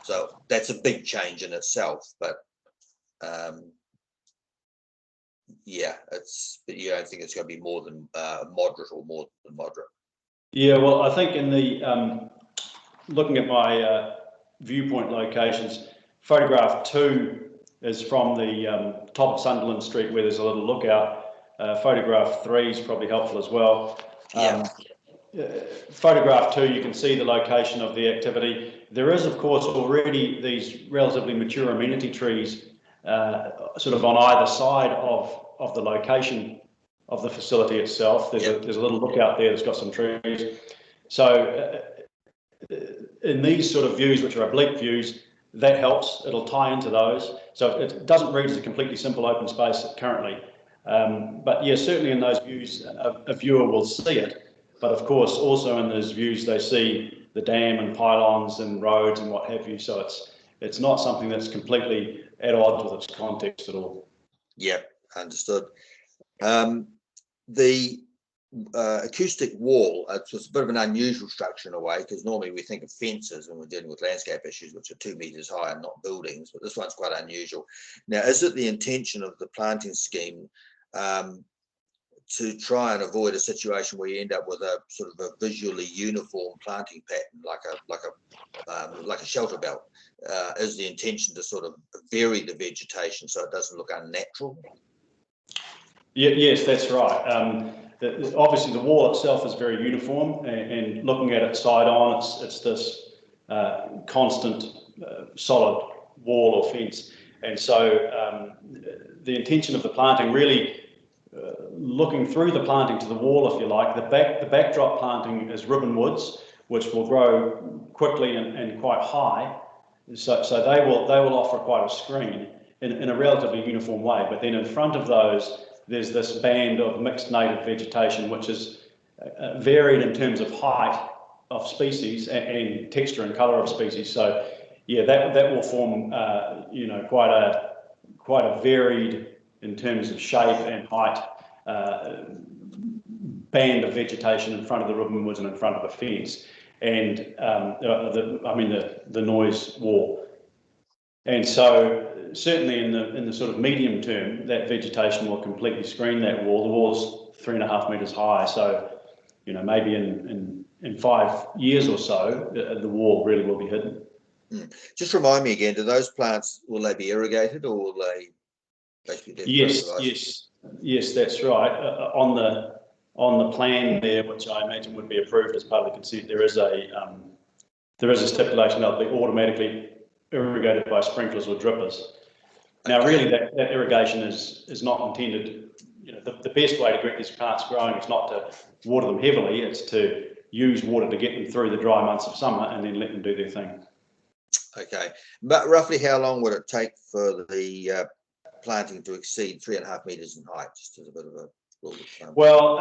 Speaker 2: So that's a big change in itself, but yeah, but you don't think it's going to be more than moderate or more than moderate? Yeah,
Speaker 7: well, I think in the looking at my viewpoint locations, photograph 2 is from the top of Sunderland Street where there's a little lookout. Photograph 3 is probably helpful as well. Photograph 2, you can see the location of the activity. There is, of course, already these relatively mature amenity trees sort of on either side of the location of the facility itself. There's a little lookout there that's got some trees. So in these sort of views, which are oblique views, that helps. It'll tie into those. So it doesn't read as a completely simple open space currently. But yeah, certainly in those views, a viewer will see it. But of course, also in those views, they see the dam and pylons and roads and what have you. So it's not something that's completely at odds with its context at all. Yep, understood. The acoustic wall, it's a bit of an unusual structure in a way, because normally we think of fences when we're dealing with landscape issues, which are 2 meters high and not buildings, but this one's quite unusual. Now, is it the intention of the planting scheme to try and avoid a situation where you end up with a sort of a visually uniform planting pattern, like a shelter belt? Is the intention to sort of vary the vegetation so it doesn't look unnatural? Yeah, yes, that's right. Obviously, the wall itself is very uniform, and looking at it side on, it's this constant solid wall or fence. And so the intention of the planting really, looking through the planting to the wall, if you like, the backdrop planting is ribbon woods, which will grow quickly and quite high. So they will offer quite a screen in a relatively uniform way. But then in front of those, there's this band of mixed native vegetation, which is varied in terms of height of species and texture and colour of species. So yeah, that will form quite a varied, in terms of shape and height, band of vegetation in front of the ribbon woods and in front of the fence, and the noise wall. And so certainly in the sort of medium term, that vegetation will completely screen that wall. The wall's 3.5 meters high, so maybe in 5 years or so, the wall really will be hidden. Just remind me again, do those plants, will they be irrigated, or will they? Yes, that's right. On the plan there, which I imagine would be approved as part of the consent, there is a stipulation that they'll be automatically irrigated by sprinklers or drippers. Now, really, that irrigation is not intended. The best way to get these plants growing is not to water them heavily; it's to use water to get them through the dry months of summer and then let them do their thing.
Speaker 2: Okay, but roughly how long would it take for the planting to exceed 3.5 meters in height? Just as a bit of a rule of thumb.
Speaker 7: Well,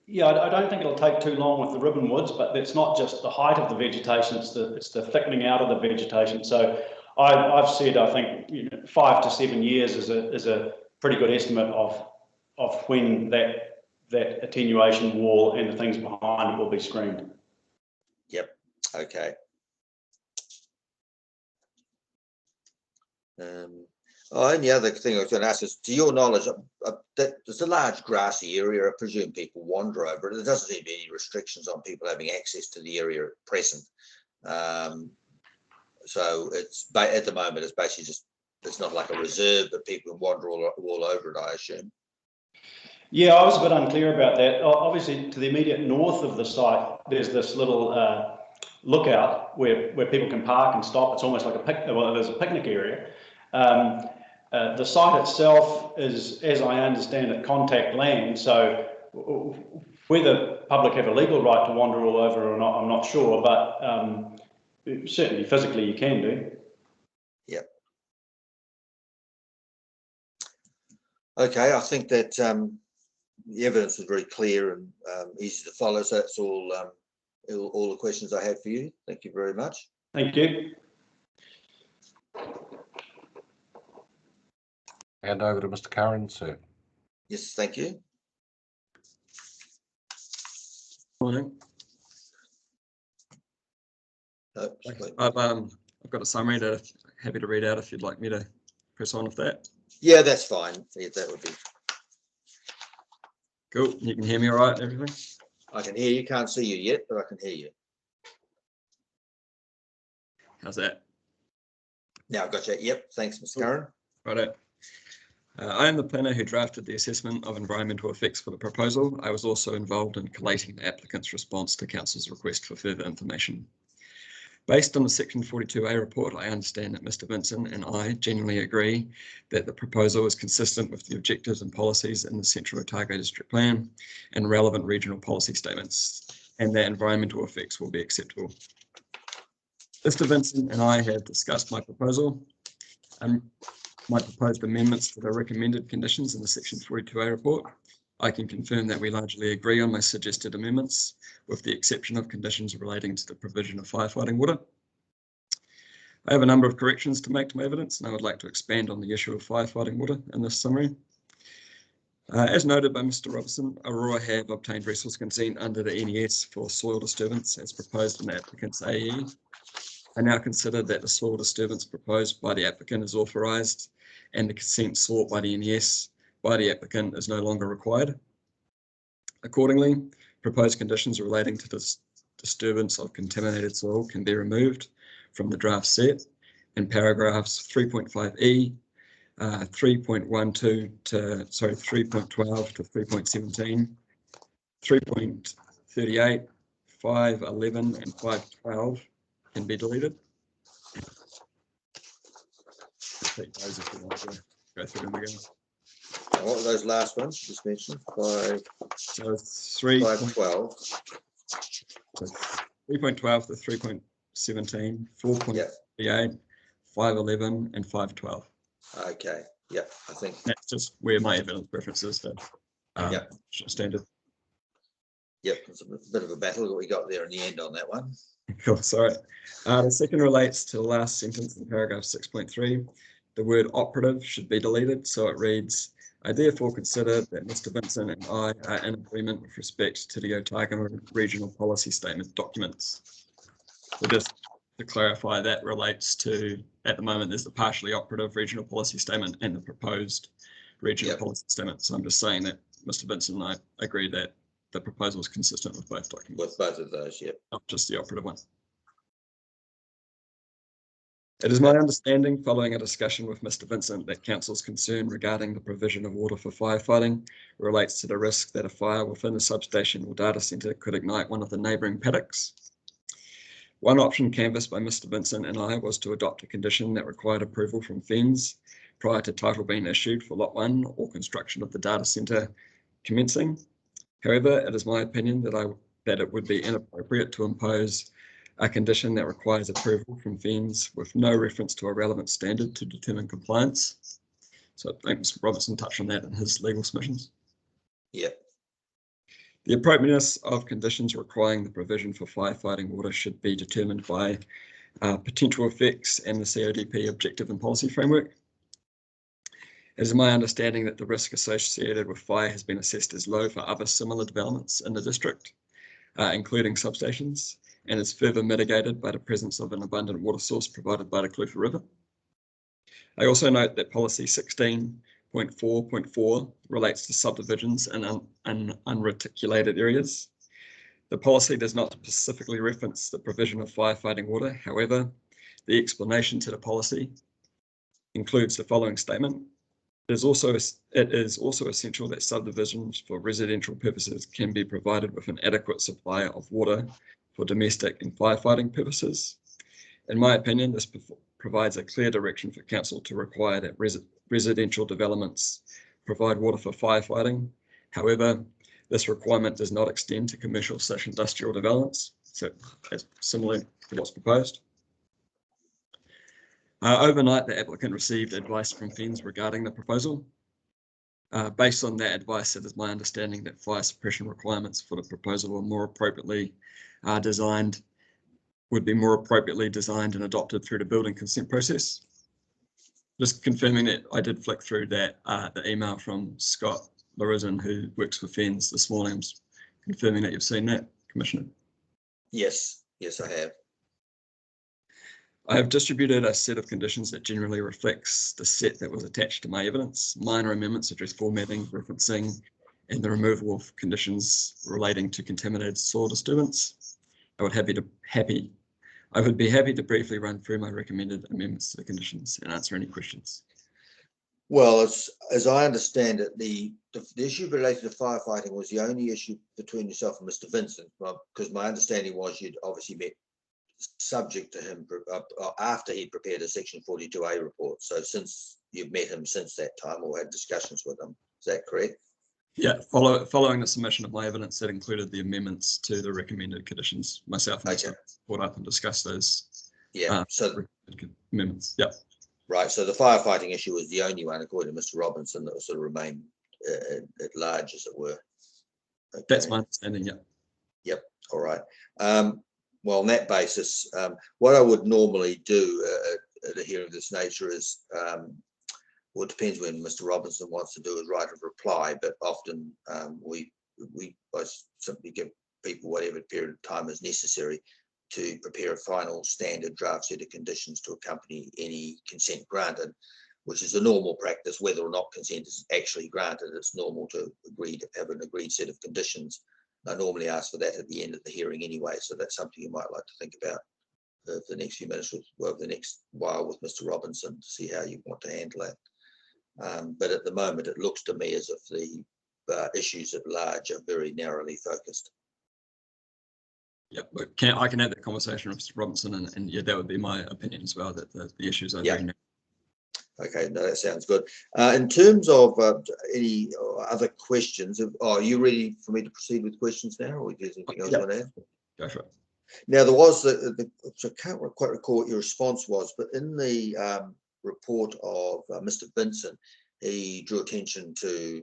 Speaker 7: yeah, I don't think it'll take too long with the ribbon woods, but it's not just the height of the vegetation; it's the thickening out of the vegetation. So I've said I think 5 to 7 years is a pretty good estimate of when that attenuation wall and the things behind it will be screened.
Speaker 2: Yep. Okay. Only other thing I was going to ask is, to your knowledge, that there's a large grassy area. I presume people wander over it. There doesn't seem to be any restrictions on people having access to the area at present. So it's at the moment it's basically just, it's not like a reserve, but people can wander all over it, I assume.
Speaker 7: Yeah, I was a bit unclear about that. Obviously, to the immediate north of the site, there's this little lookout where people can park and stop. It's almost like there's a picnic area. The site itself is, as I understand it, contact land. So whether public have a legal right to wander all over or not, I'm not sure. But certainly physically you can do.
Speaker 2: Yep. Okay, I think that the evidence is very clear and easy to follow. So that's all the questions I had for you. Thank you very much.
Speaker 7: Thank you.
Speaker 3: Hand over to Mr. Curran, sir.
Speaker 2: Yes, thank you.
Speaker 6: Morning. I've got a summary that happy to read out if you'd like me to press on with that.
Speaker 2: Yeah, that's fine. Yeah, that would be.
Speaker 6: Cool. You can hear me all right, everything?
Speaker 2: I can hear you. Can't see you yet, but I can hear you.
Speaker 6: How's that?
Speaker 2: Now I've got you. Yep. Thanks, Mr. Curran.
Speaker 6: Righto. I am the planner who drafted the assessment of environmental effects for the proposal. I was also involved in collating the applicant's response to Council's request for further information. Based on the Section 42A report, I understand that Mr. Vincent and I genuinely agree that the proposal is consistent with the objectives and policies in the Central Otago District Plan and relevant regional policy statements, and that environmental effects will be acceptable. Mr. Vincent and I have discussed my proposal and my proposed amendments to the recommended conditions in the Section 42A report. I can confirm that we largely agree on my suggested amendments, with the exception of conditions relating to the provision of firefighting water. I have a number of corrections to make to my evidence, and I would like to expand on the issue of firefighting water in this summary. As noted by Mr. Robertson, Aurora have obtained resource consent under the NES for soil disturbance as proposed in the applicant's AE. I now consider that the soil disturbance proposed by the applicant is authorised and the consent sought by the NES by the applicant is no longer required. Accordingly, proposed conditions relating to this disturbance of contaminated soil can be removed from the draft set, and paragraphs 3.5e, 3.12 to 3.12 to 3.17, 3.38, 5.11 and 5.12 can be deleted. Take those if you want to go through them again.
Speaker 2: What were those last ones just mentioned? 5.12.
Speaker 6: 3.12 to 3.17, 4.38, 5.11 and 5.12.
Speaker 2: Okay. Yep. I think
Speaker 6: that's just where my evidence preferences to standard.
Speaker 2: Yep, it's a bit of a battle that we got there in the end on that one.
Speaker 6: Cool, sorry. The second relates to the last sentence in paragraph 6.3. The word operative should be deleted, so it reads, I therefore consider that Mr. Vincent and I are in agreement with respect to the Otago Regional Policy Statement documents. So just to clarify, that relates to, at the moment, there's the partially operative regional policy statement and the proposed regional policy statement. So I'm just saying that Mr. Vincent and I agree that the proposal is consistent with both documents.
Speaker 2: With both of those, yep.
Speaker 6: Not just the operative one. It is my understanding, following a discussion with Mr. Vincent, that Council's concern regarding the provision of water for firefighting relates to the risk that a fire within the substation or data centre could ignite one of the neighbouring paddocks. One option canvassed by Mr. Vincent and I was to adopt a condition that required approval from FENZ prior to title being issued for Lot 1 or construction of the data centre commencing. However, it is my opinion that it would be inappropriate to impose a condition that requires approval from FENS with no reference to a relevant standard to determine compliance. So I think Mr. Robertson touched on that in his legal submissions.
Speaker 2: Yep.
Speaker 6: The appropriateness of conditions requiring the provision for firefighting water should be determined by potential effects and the CODP objective and policy framework. It is my understanding that the risk associated with fire has been assessed as low for other similar developments in the district, including substations, and is further mitigated by the presence of an abundant water source provided by the Clutha River. I also note that policy 16.4.4 relates to subdivisions in unreticulated areas. The policy does not specifically reference the provision of firefighting water. However, the explanation to the policy includes the following statement. It is also essential that subdivisions for residential purposes can be provided with an adequate supply of water for domestic and firefighting purposes. In my opinion, this provides a clear direction for council to require that residential developments provide water for firefighting. However, this requirement does not extend to commercial/industrial developments, so that's similar to what's proposed. Overnight, the applicant received advice from FENS regarding the proposal. Based on that advice, it is my understanding that fire suppression requirements for the proposal are would be more appropriately designed and adopted through the building consent process. Just confirming that I did flick through that the email from Scott Lorison, who works for FENS this morning. I'm confirming that you've seen that, Commissioner.
Speaker 2: Yes, yes, I have.
Speaker 6: I have distributed a set of conditions that generally reflects the set that was attached to my evidence. Minor amendments address formatting, referencing, and the removal of conditions relating to contaminated soil disturbance. I would be happy to briefly run through my recommended amendments to the conditions and answer any questions.
Speaker 2: Well, as I understand it, the issue related to firefighting was the only issue between yourself and Mr. Vincent, because my understanding was you'd obviously met subject to him after he prepared a Section 42A report. So since you've met him since that time or had discussions with him, is that correct? Yeah,
Speaker 6: following the submission of my evidence that included the amendments to the recommended conditions, myself and Mr. brought up and discussed those.
Speaker 2: Yeah, so
Speaker 6: amendments. Yeah.
Speaker 2: Right, so the firefighting issue was the only one, according to Mr. Robinson, that sort of remained at large, as it were. Okay.
Speaker 6: That's my understanding. Yeah.
Speaker 2: Yep. All right. Well, on that basis, what I would normally do at a hearing of this nature is, well, it depends when Mr. Robinson wants to do his right of reply, but often we simply give people whatever period of time is necessary to prepare a final standard draft set of conditions to accompany any consent granted, which is a normal practice. Whether or not consent is actually granted, it's normal to have an agreed set of conditions. I normally ask for that at the end of the hearing anyway, so that's something you might like to think about for the next few minutes, the next while with Mr. Robinson, to see how you want to handle that. But at the moment, it looks to me as if the issues at large are very narrowly focused.
Speaker 6: Yeah, but I can have that conversation with Mr. Robinson, and yeah, that would be my opinion as well, that the issues are very narrow.
Speaker 2: Okay, no, that sounds good. In terms of any other questions, are you ready for me to proceed with questions now, or is there anything else you want to add?
Speaker 6: Go for it.
Speaker 2: Now, there was so I can't quite recall what your response was, but in the report of Mr. Vincent, he drew attention to,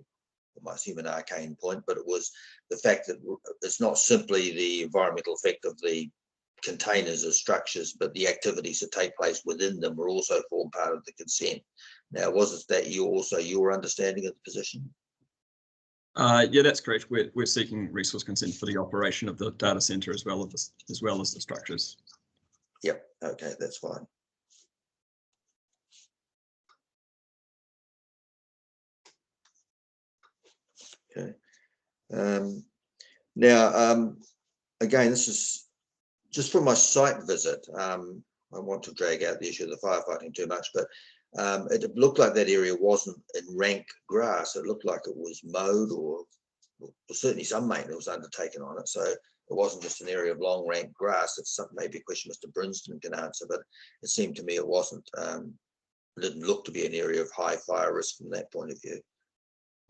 Speaker 2: it might seem an arcane point, but it was the fact that it's not simply the environmental effect of the containers as structures, but the activities that take place within them will also form part of the consent. Now, wasn't that your understanding of the position?
Speaker 6: Yeah, that's correct. We're seeking resource consent for the operation of the data center as well as the structures.
Speaker 2: Yep. Okay, that's fine. Okay. Now, again, this is just from my site visit. I want to drag out the issue of the firefighting too much, but it looked like that area wasn't in rank grass. It looked like it was mowed, or certainly some maintenance was undertaken on it. So it wasn't just an area of long rank grass. It's maybe a question Mr. Brinston can answer, but it seemed to me it wasn't. It didn't look to be an area of high fire risk from that point of view.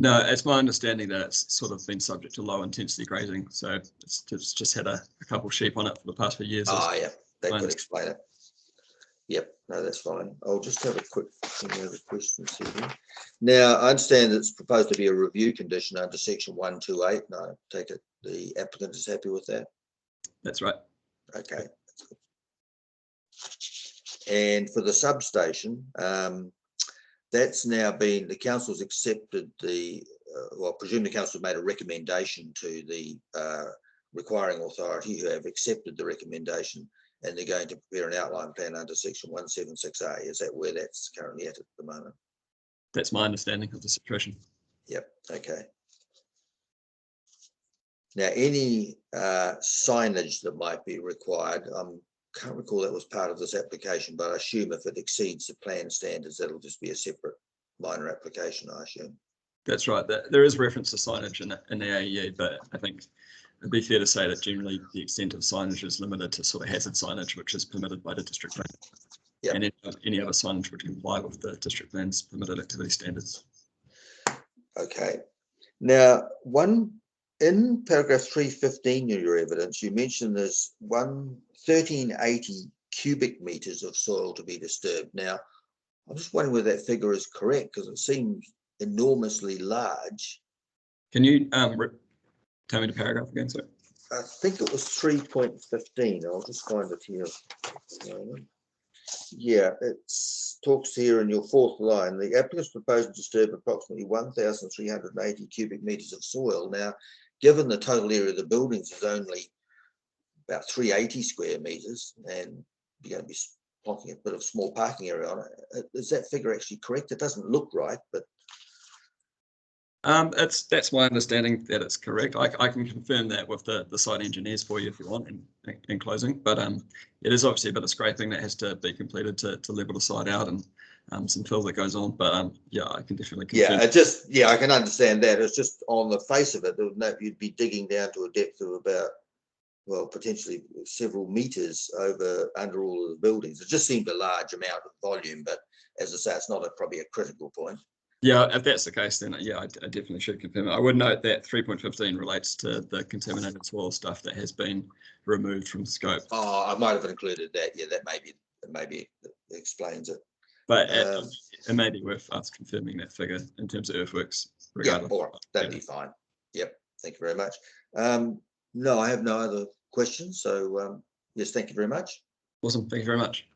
Speaker 6: No, it's my understanding that it's sort of been subject to low intensity grazing. So it's just had a couple sheep on it for the past few years.
Speaker 2: Ah, yeah, that
Speaker 6: Fine.
Speaker 2: could explain it. Yep, no, that's fine. I'll just have a quick, any other questions here? Now, I understand it's proposed to be a review condition under section 128. And I take it the applicant is happy with that?
Speaker 6: That's right.
Speaker 2: Okay. And for the substation, that's now been, the council's accepted the, well, I presume the council made a recommendation to the requiring authority who have accepted the recommendation, and they're going to prepare an outline plan under section 176A. Is that where that's currently at the moment?
Speaker 6: That's my understanding of the situation.
Speaker 2: Yep, okay. Now, any signage that might be required, can't recall that was part of this application, but I assume if it exceeds the plan standards, that'll just be a separate minor application, I assume.
Speaker 6: That's right. There is reference to signage in the AEE, but I think it'd be fair to say that generally the extent of signage is limited to sort of hazard signage, which is permitted by the district plan.
Speaker 2: Yep.
Speaker 6: And any other signage would comply with the district plan's permitted activity standards.
Speaker 2: Okay. Now, in paragraph 315 of your evidence, you mentioned there's 1380 cubic meters of soil to be disturbed. Now, I'm just wondering whether that figure is correct, because it seems enormously large.
Speaker 6: Can you tell me the paragraph again, sir?
Speaker 2: I think it was 3.15. I'll just find it here. Yeah, it talks here in your fourth line. The applicants propose to disturb approximately 1,380 cubic meters of soil. Now, given the total area of the buildings is only about 380 square meters, and you're going to be plonking a bit of small parking area on it, is that figure actually correct? It doesn't look right, but
Speaker 6: that's my understanding that it's correct. I can confirm that with the site engineers for you if you want in closing, but it is obviously a bit of scraping that has to be completed to level the site out, and some fill that goes on, but yeah, I can definitely confirm.
Speaker 2: Yeah, I can understand that. It's just on the face of it, you'd be digging down to a depth of about, well, potentially several meters under all of the buildings. It just seemed a large amount of volume, but as I say, it's not probably a critical point.
Speaker 6: Yeah, if that's the case, then yeah, I definitely should confirm it. I would note that 3.15 relates to the contaminated soil stuff that has been removed from scope.
Speaker 2: Oh, I might have included that. Yeah, that maybe explains it.
Speaker 6: But it may be worth us confirming that figure in terms of earthworks.
Speaker 2: Yeah, all right, that'd be fine. Yep, thank you very much. No, I have no other questions. So yes, thank you very much.
Speaker 6: Awesome, thank you very much.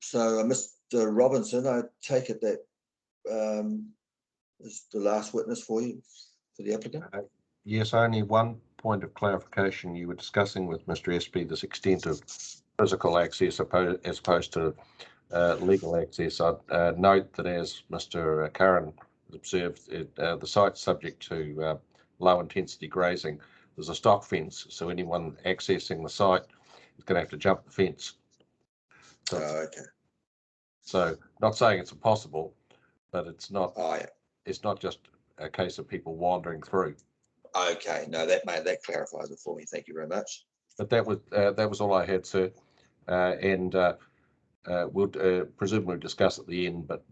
Speaker 2: So Mr. Robinson, I take it that is the last witness for you, for the applicant?
Speaker 3: Yes, only one point of clarification. You were discussing with Mr. Espy this extent of physical access as opposed to legal access. I'd note that as Mr. Curran has observed, the site's subject to low intensity grazing. There's a stock fence, so anyone accessing the site is going to have to jump the fence. So,
Speaker 2: okay.
Speaker 3: So not saying it's impossible, but it's not.
Speaker 2: Oh, yeah.
Speaker 3: It's not just a case of people wandering through.
Speaker 2: Okay, no, that clarifies it for me. Thank you very much.
Speaker 3: But that was all I had, sir, and we'll presumably discuss at the end. But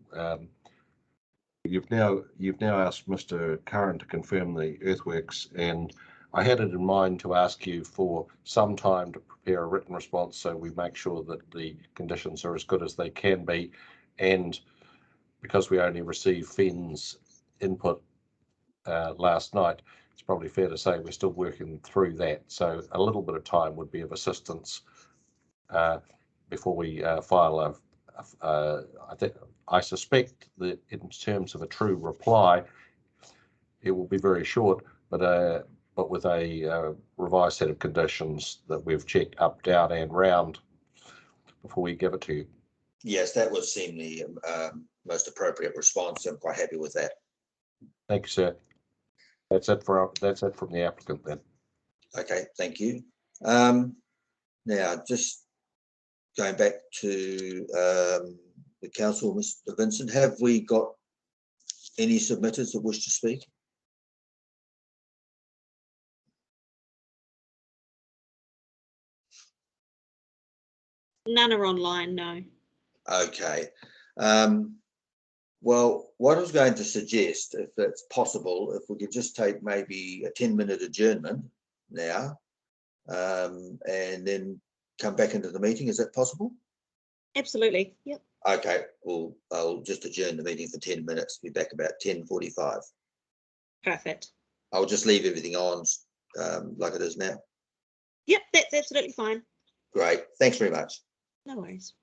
Speaker 3: you've now asked Mr. Curran to confirm the earthworks, and I had it in mind to ask you for some time to prepare a written response so we make sure that the conditions are as good as they can be, and because we only received Fenn's input last night, it's probably fair to say we're still working through that. So a little bit of time would be of assistance before we file I suspect that in terms of a true reply, it will be very short, but with a revised set of conditions that we've checked up, down, and round before we give it to you.
Speaker 2: Yes, that would seem the most appropriate response. I'm quite happy with that.
Speaker 3: Thank you, sir. That's it from the applicant then.
Speaker 2: Okay, thank you. Now, just going back to the council, Mr. Vincent, have we got any submitters that wish to speak?
Speaker 1: None are online, no.
Speaker 2: Okay. Well, what I was going to suggest, if it's possible, if we could just take maybe a 10-minute adjournment now, and then come back into the meeting. Is that possible?
Speaker 8: Absolutely. Yep.
Speaker 2: Okay. Well, I'll just adjourn the meeting for 10 minutes. Be back about 10:45.
Speaker 8: Perfect.
Speaker 2: I'll just leave everything on like it is now.
Speaker 8: Yep, that's absolutely fine.
Speaker 2: Great. Thanks very much.
Speaker 8: No worries.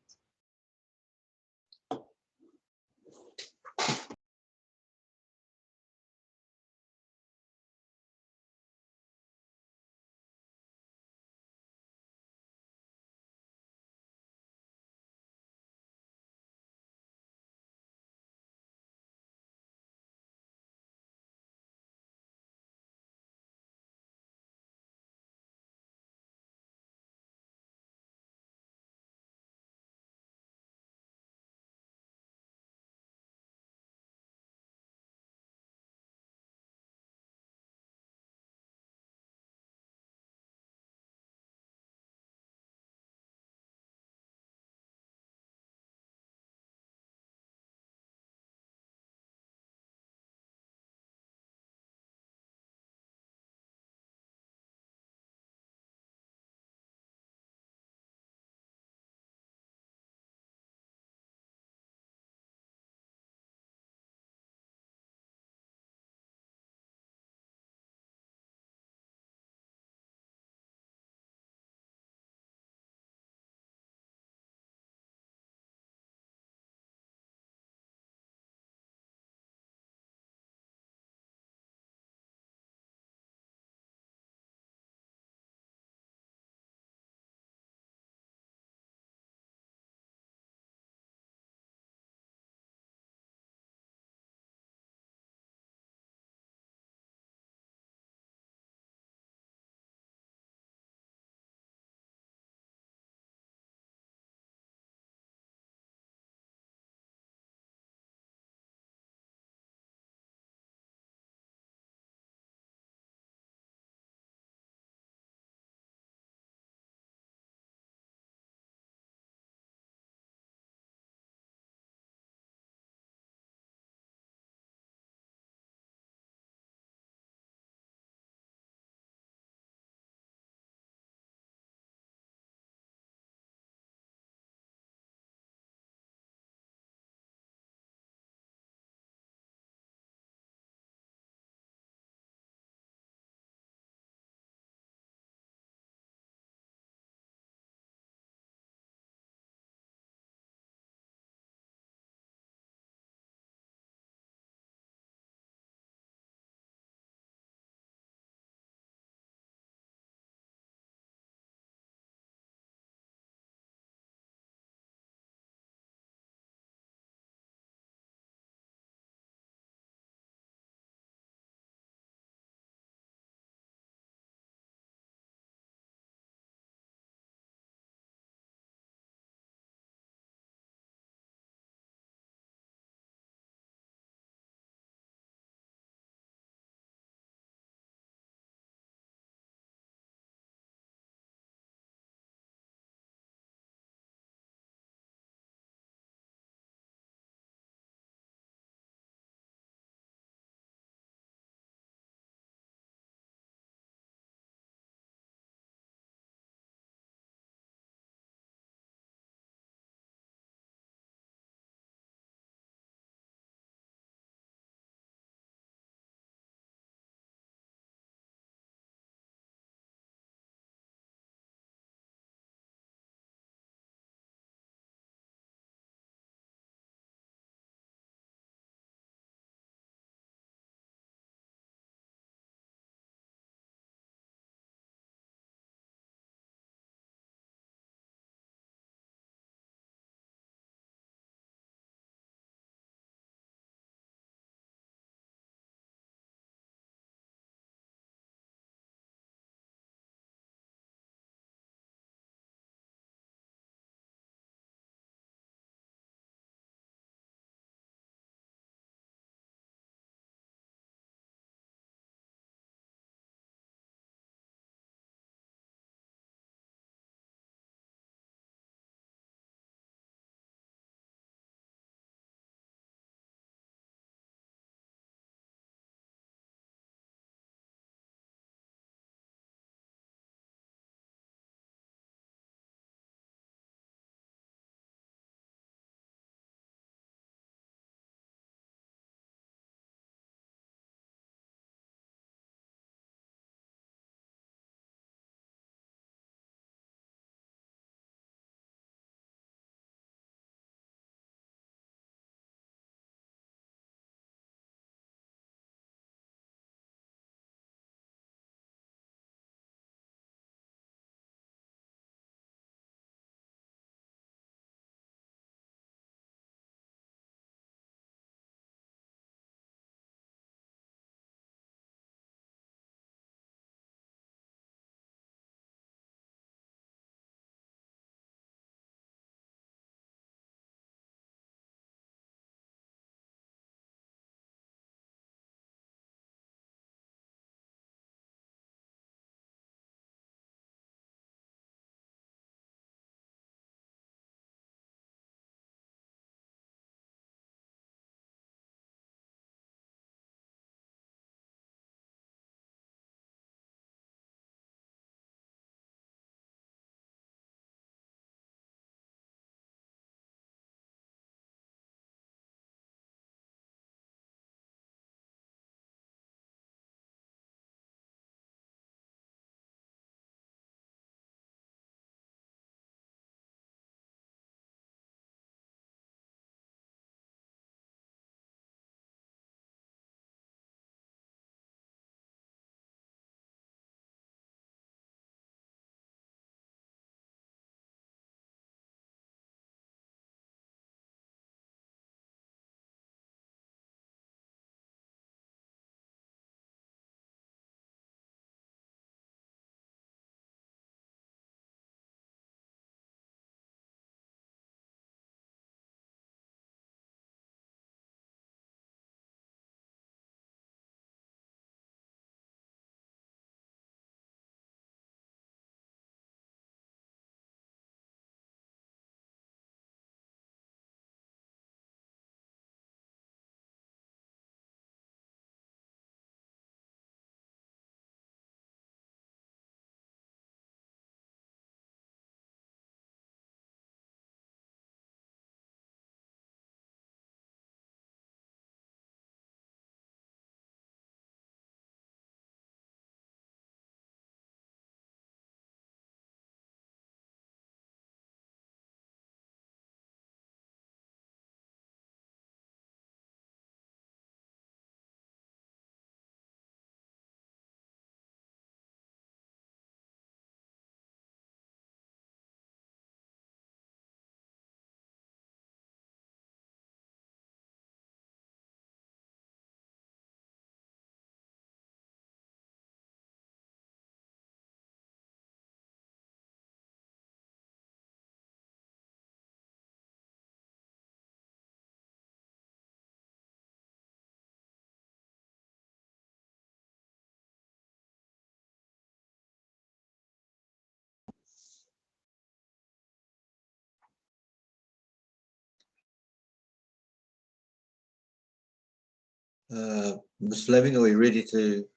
Speaker 2: Ms. Fleming, are we ready to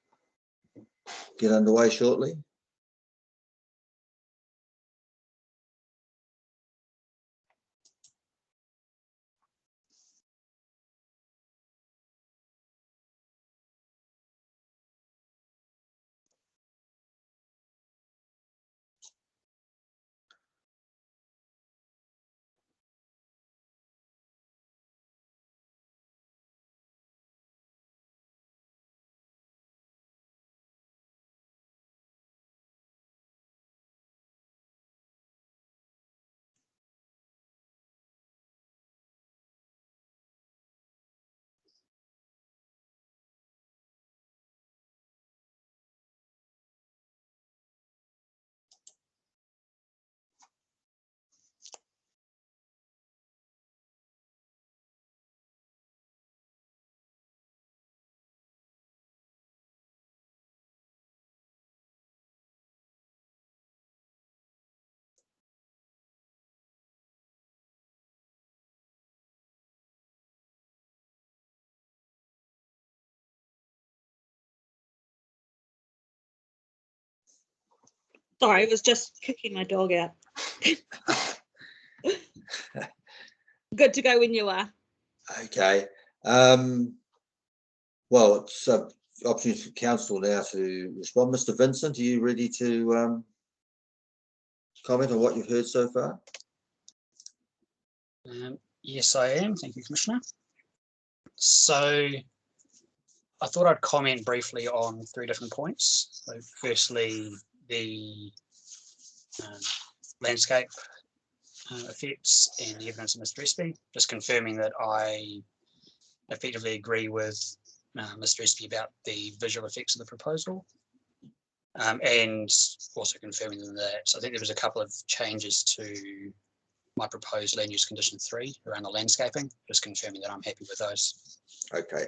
Speaker 2: get underway shortly?
Speaker 8: Sorry, I was just kicking my dog out. Good to go when you are.
Speaker 2: Okay. Well, it's opportunity for council now to respond. Mr. Vincent, are you ready to comment on what you've heard so far?
Speaker 9: Yes, I am. Thank you, Commissioner. So I thought I'd comment briefly on 3 different points. So firstly, the landscape effects and the evidence of Mr. Espy, just confirming that I effectively agree with Mr. Espy about the visual effects of the proposal, and also confirming that I think there was a couple of changes to my proposed land use condition 3 around the landscaping, just confirming that I'm happy with those.
Speaker 2: Okay.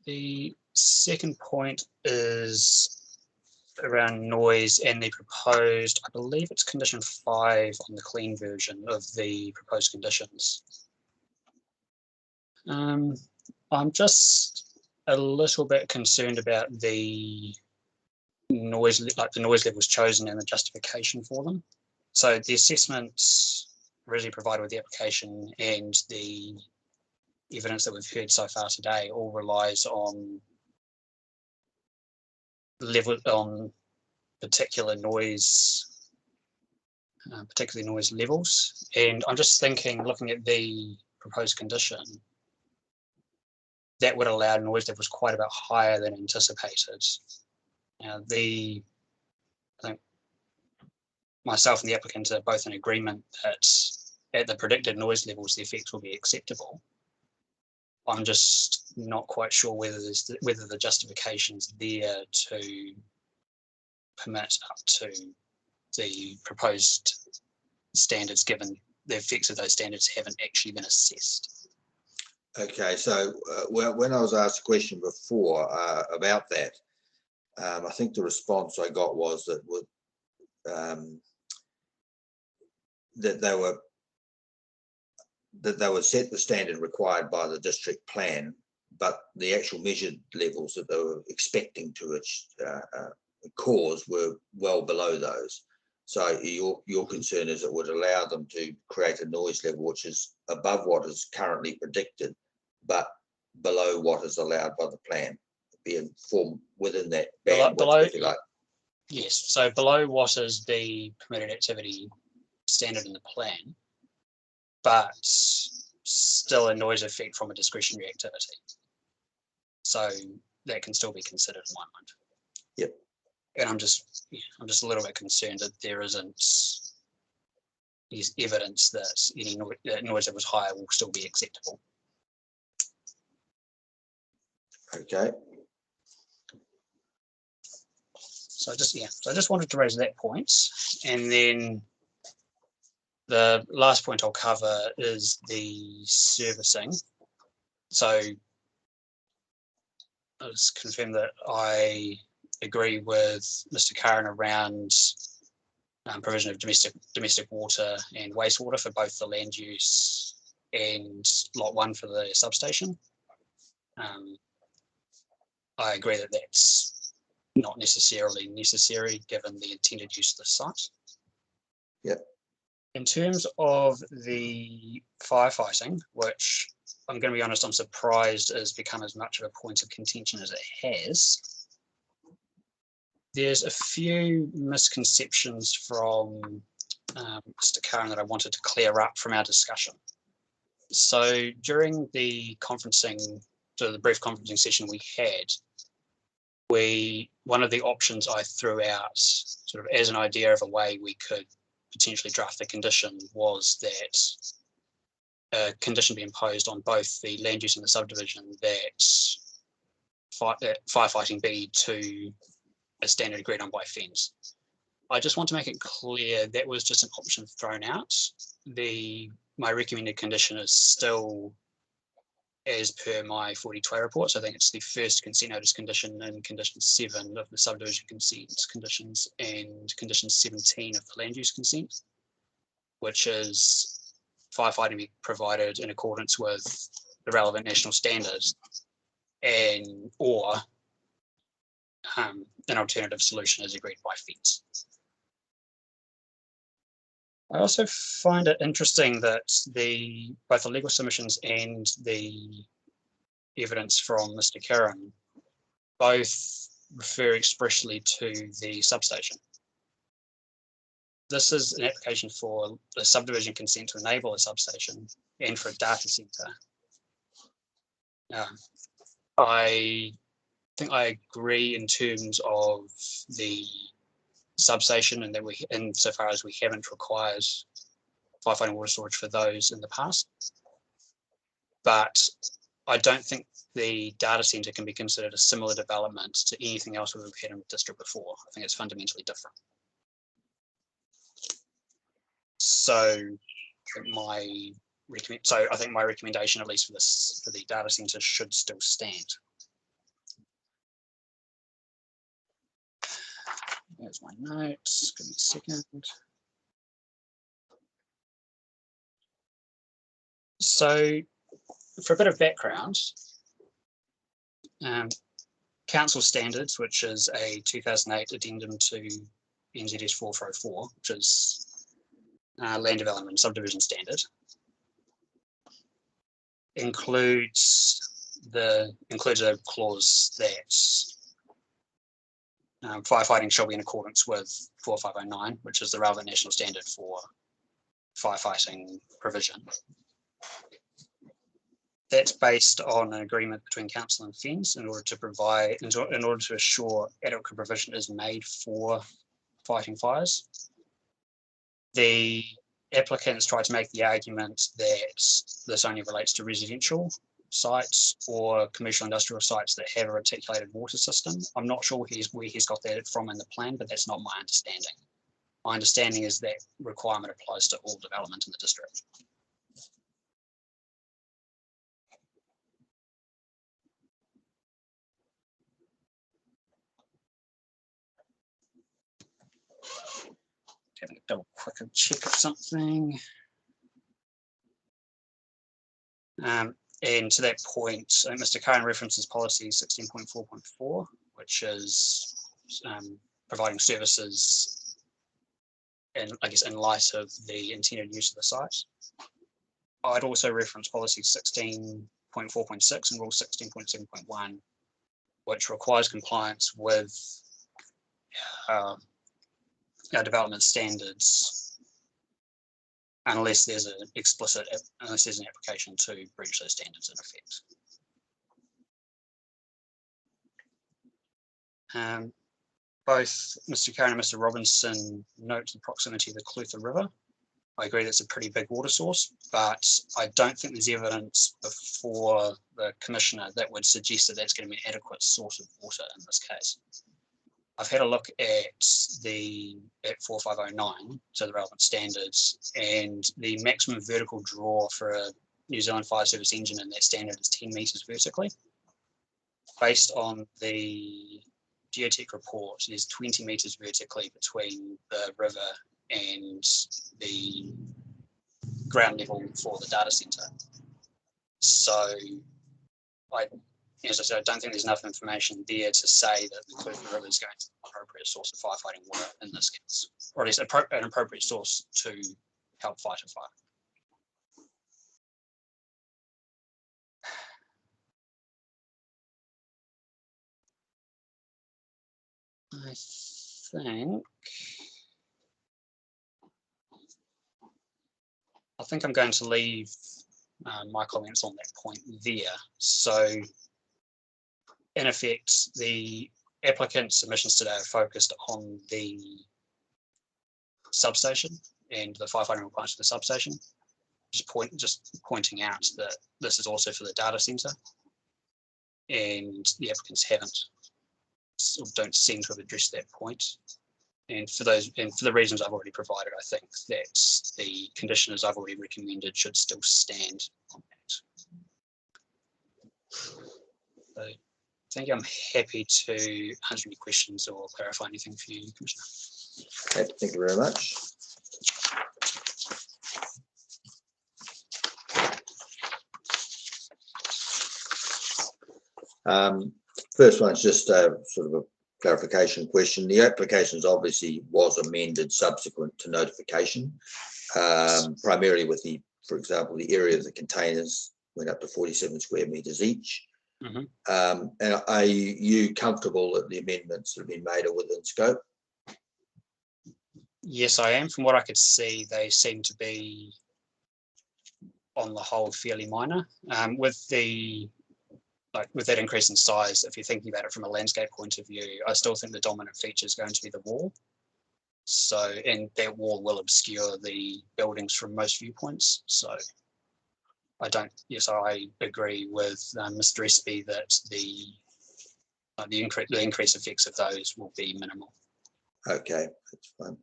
Speaker 9: The second point is around noise and the proposed, I believe it's condition 5 on the clean version of the proposed conditions. I'm just a little bit concerned about the noise, like the noise levels chosen and the justification for them. So the assessments really provided with the application and the evidence that we've heard so far today all relies on particular noise, particularly noise levels. And I'm just thinking, looking at the proposed condition, that would allow noise levels quite a bit higher than anticipated. Now, I think myself and the applicant are both in agreement that at the predicted noise levels, the effects will be acceptable. I'm just not quite sure whether the justification's there to permit up to the proposed standards, given the effects of those standards haven't actually been assessed.
Speaker 2: Okay, so when I was asked a question before about that, I think the response I got was that they would set the standard required by the district plan, but the actual measured levels that they were expecting to cause were well below those. So your concern is it would allow them to create a noise level which is above what is currently predicted, but below what is allowed by the plan, be informed within that bandwidth, if you like.
Speaker 9: Yes, so below what is the permitted activity standard in the plan, but still a noise effect from a discretionary activity. So that can still be considered in my mind.
Speaker 2: Yep.
Speaker 9: And I'm just a little bit concerned that there isn't evidence that any noise that was higher will still be acceptable.
Speaker 2: Okay.
Speaker 9: So I just wanted to raise that point, and then the last point I'll cover is the servicing. So I'll just confirm that I agree with Mr. Curran around provision of domestic water and wastewater for both the land use and lot 1 for the substation. I agree that that's not necessarily necessary given the intended use of the site.
Speaker 2: Yep.
Speaker 9: In terms of the firefighting, which I'm going to be honest, I'm surprised has become as much of a point of contention as it has. There's a few misconceptions from Mr. Curran that I wanted to clear up from our discussion. So during the conferencing, so the brief conferencing session we had, one of the options I threw out sort of as an idea of a way we could potentially draft the condition was that a condition be imposed on both the land use and the subdivision that firefighting be to a standard agreed on by FENS. I just want to make it clear that was just an option thrown out. My recommended condition is still as per my 40-12 report. So I think it's the first consent notice condition and condition 7 of the subdivision consent conditions and condition 17 of the land use consent, which is firefighting be provided in accordance with the relevant national standards or an alternative solution is agreed by FENS. I also find it interesting that both the legal submissions and the evidence from Mr. Curran both refer expressly to the substation. This is an application for the subdivision consent to enable a substation and for a data center. I think I agree in terms of the substation and that insofar as we haven't required firefighting water storage for those in the past. But I don't think the data center can be considered a similar development to anything else we've had in the district before. I think it's fundamentally different. So I think my recommendation, at least for the data center, should still stand. There's my notes. Give me a second. So, for a bit of background, council standards, which is a 2008 addendum to NZS 404, which is land development and subdivision standard, includes a clause that firefighting shall be in accordance with 4509, which is the relevant national standard for firefighting provision. That's based on an agreement between council and FENS in order to assure adequate provision is made for fighting fires. The applicants try to make the argument that this only relates to residential sites or commercial industrial sites that have a reticulated water system. I'm not sure where he's got that from in the plan, but that's not my understanding. My understanding is that requirement applies to all development in the district. Having a double quick check of something. And to that point, Mr. Curran references policy 16.4.4, which is providing services and I guess in light of the intended use of the site. I'd also reference policy 16.4.6 and rule 16.7.1, which requires compliance with our development standards unless there's an application to breach those standards in effect. Both Mr. Curran and Mr. Robinson note the proximity of the Clutha River. I agree that's a pretty big water source, but I don't think there's evidence before the Commissioner that would suggest that that's going to be an adequate source of water in this case. I've had a look at 4509, so the relevant standards, and the maximum vertical draw for a New Zealand Fire Service engine in that standard is 10 metres vertically. Based on the geotech report, there's 20 metres vertically between the river and the ground level for the data center. So as I said, I don't think there's enough information there to say that the Cleveland River is going to be an appropriate source of firefighting water in this case, or at least an appropriate source to help fight a fire. I think I'm going to leave my comments on that point there. So in effect, the applicant submissions today are focused on the substation and the firefighting requirements for the substation. Just pointing out that this is also for the data center, and the applicants don't seem to have addressed that point. And for the reasons I've already provided, I think that the conditions I've already recommended should still stand on that. So I think I'm happy to answer any questions or clarify anything for you, Commissioner.
Speaker 2: Okay, thank you very much. First one's just sort of a clarification question. The application obviously was amended subsequent to notification, primarily with for example, the area of the containers went up to 47 square meters each. And are you comfortable that the amendments that have been made are within scope?
Speaker 9: Yes, I am. From what I could see, they seem to be, on the whole, fairly minor. With that increase in size, if you're thinking about it from a landscape point of view, I still think the dominant feature is going to be the wall. So, and that wall will obscure the buildings from most viewpoints. So I agree with Mr. Espy that the increase effects of those will be minimal.
Speaker 2: Okay, that's fine.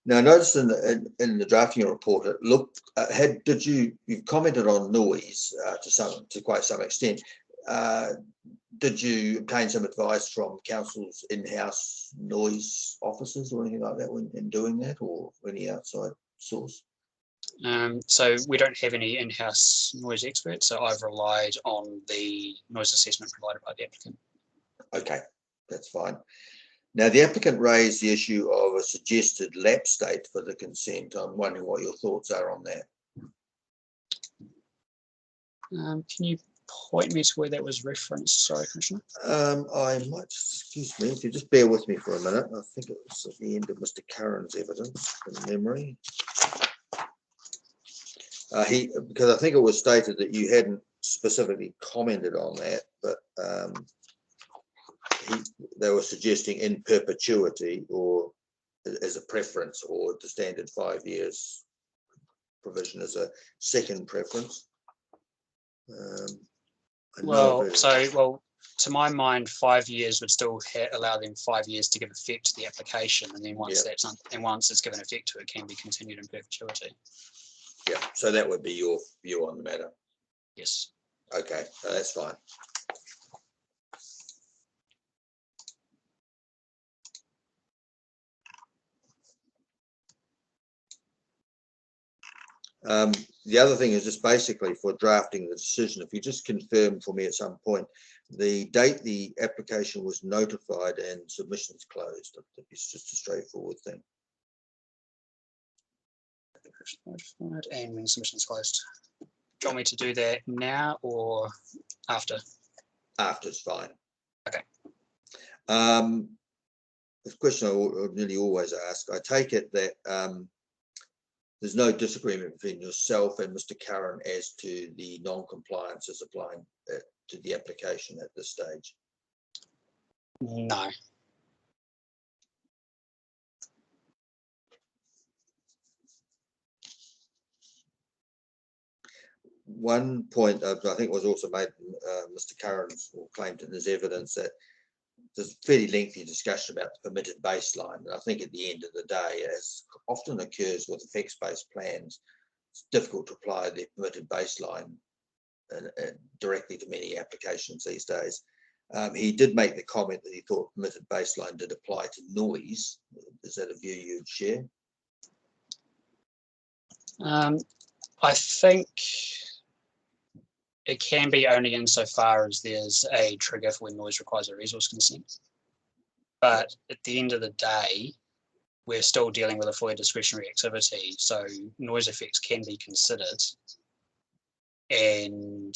Speaker 2: Now, notice in the drafting report, it looked you commented on noise to quite some extent. Did you obtain some advice from council's in-house noise officers or anything like that in doing that, or any outside source?
Speaker 9: So we don't have any in-house noise experts, so I've relied on the noise assessment provided by the applicant. Okay,
Speaker 2: that's fine. Now, the applicant raised the issue of a suggested lapse date for the consent. I'm wondering what your thoughts are on that.
Speaker 9: Can you point me to where that was referenced? Sorry, Commissioner.
Speaker 2: I might, excuse me, if you just bear with me for a minute. I think it was at the end of Mr. Curran's evidence from memory. Because I think it was stated that you hadn't specifically commented on that, but they were suggesting in perpetuity or as a preference, or the standard 5 years provision as a second preference.
Speaker 9: To my mind, 5 years would still allow them 5 years to give effect to the application, and then once once it's given effect to it, can be continued in perpetuity.
Speaker 2: Yeah, so that would be your view on the matter.
Speaker 9: Yes.
Speaker 2: Okay, that's fine. The other thing is just basically for drafting the decision, if you just confirm for me at some point the date the application was notified and submissions closed. I think it's just a straightforward thing.
Speaker 9: Notified and when submissions closed. Do you want me to do that now or after?
Speaker 2: After is fine.
Speaker 9: Okay.
Speaker 2: The question I nearly always ask, I take it that there's no disagreement between yourself and Mr. Curran as to the non-compliance as applying to the application at this stage?
Speaker 9: No.
Speaker 2: One point I think was also made, Mr. Curran claimed in his evidence that there's a fairly lengthy discussion about the permitted baseline. And I think at the end of the day, as often occurs with effects-based plans, it's difficult to apply the permitted baseline directly to many applications these days. He did make the comment that he thought permitted baseline did apply to noise. Is that a view you'd share?
Speaker 9: I think it can be only insofar as there's a trigger for when noise requires a resource consent. But at the end of the day, we're still dealing with a fully discretionary activity, so noise effects can be considered, and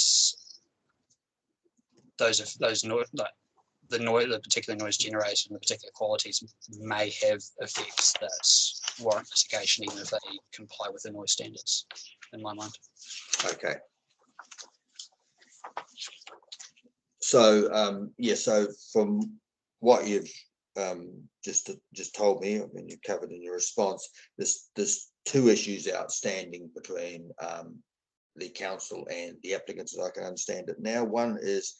Speaker 9: the particular noise generated and the particular qualities may have effects that warrant mitigation, even if they comply with the noise standards, in my mind.
Speaker 2: Okay. So yeah, so from what you've just told me, I mean, you covered in your response, there's two issues outstanding between the council and the applicants, as I can understand it now. One is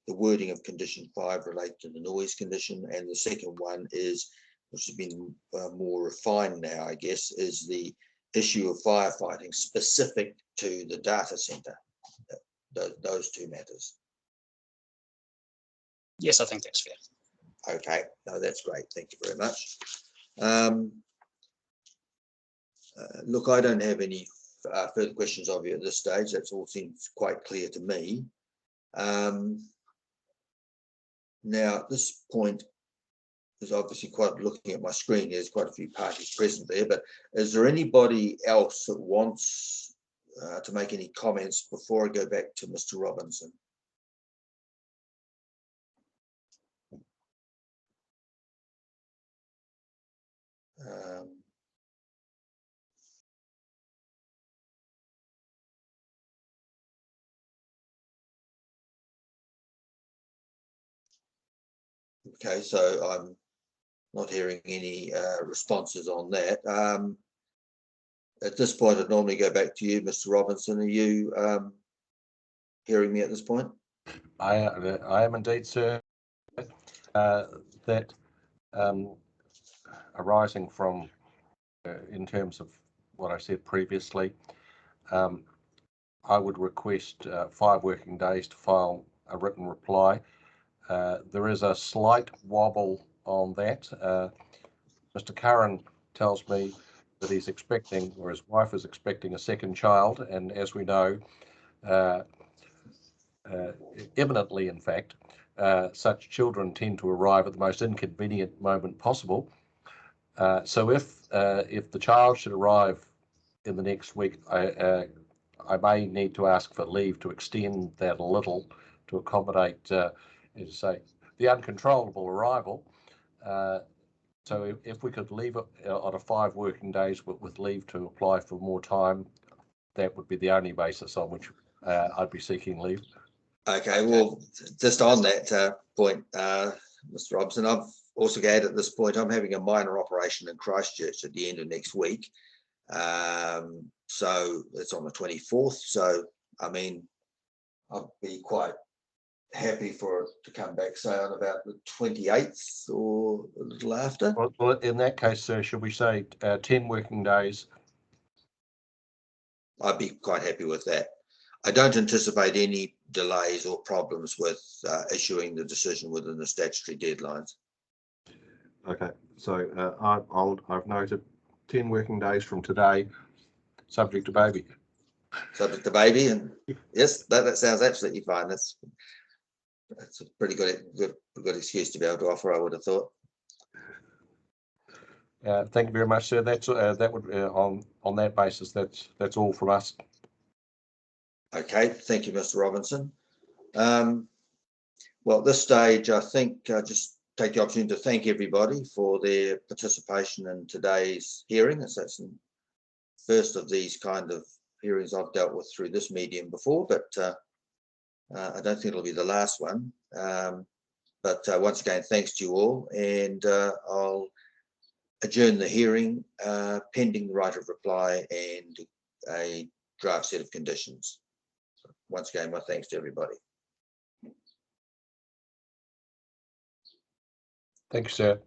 Speaker 2: the wording of condition 5 related to the noise condition, and the second one is, which has been more refined now, I guess, is the issue of firefighting specific to the data centre. Those two matters.
Speaker 9: Yes, I think that's fair.
Speaker 2: Okay, no, that's great. Thank you very much. Look, I don't have any further questions of you at this stage. That all seems quite clear to me. Now, at this point, is obviously quite looking at my screen. There's quite a few parties present there, but is there anybody else that wants to make any comments before I go back to Mr. Robinson? Okay, so I'm not hearing any responses on that. At this point, I'd normally go back to you, Mr. Robinson. Are you hearing me at this point?
Speaker 3: I am indeed, sir. That arising from, in terms of what I said previously, I would request 5 working days to file a written reply. There is a slight wobble on that. Mr. Curran tells me that he's expecting, or his wife is expecting, a second child, and as we know, imminently in fact, such children tend to arrive at the most inconvenient moment possible. So if the child should arrive in the next week, I may need to ask for leave to extend that a little to accommodate, as you say, the uncontrollable arrival. So if we could leave it on a 5 working days with leave to apply for more time, that would be the only basis on which I'd be seeking leave.
Speaker 2: Okay, well, just on that point, Mr. Robson, I've also got at this point, I'm having a minor operation in Christchurch at the end of next week. So it's on the 24th. So, I mean, I'll be quite happy for it to come back, say, on about the 28th or a little after.
Speaker 3: Well, in that case, sir, should we say 10 working days?
Speaker 2: I'd be quite happy with that. I don't anticipate any delays or problems with issuing the decision within the statutory deadlines.
Speaker 3: Okay, so I've noted 10 working days from today, subject to baby.
Speaker 2: Subject to baby, and yes, that sounds absolutely fine. That's a pretty good excuse to be able to offer, I would have thought.
Speaker 3: Thank you very much, sir. That's that would on that basis. That's all from us.
Speaker 2: Okay, thank you, Mr. Robinson. Well, at this stage, I think I just take the opportunity to thank everybody for their participation in today's hearing. That's the first of these kind of hearings I've dealt with through this medium before, but I don't think it'll be the last one. But once again, thanks to you all, and I'll adjourn the hearing pending the right of reply and a draft set of conditions. Once again, my thanks to everybody.
Speaker 3: Thank you, sir.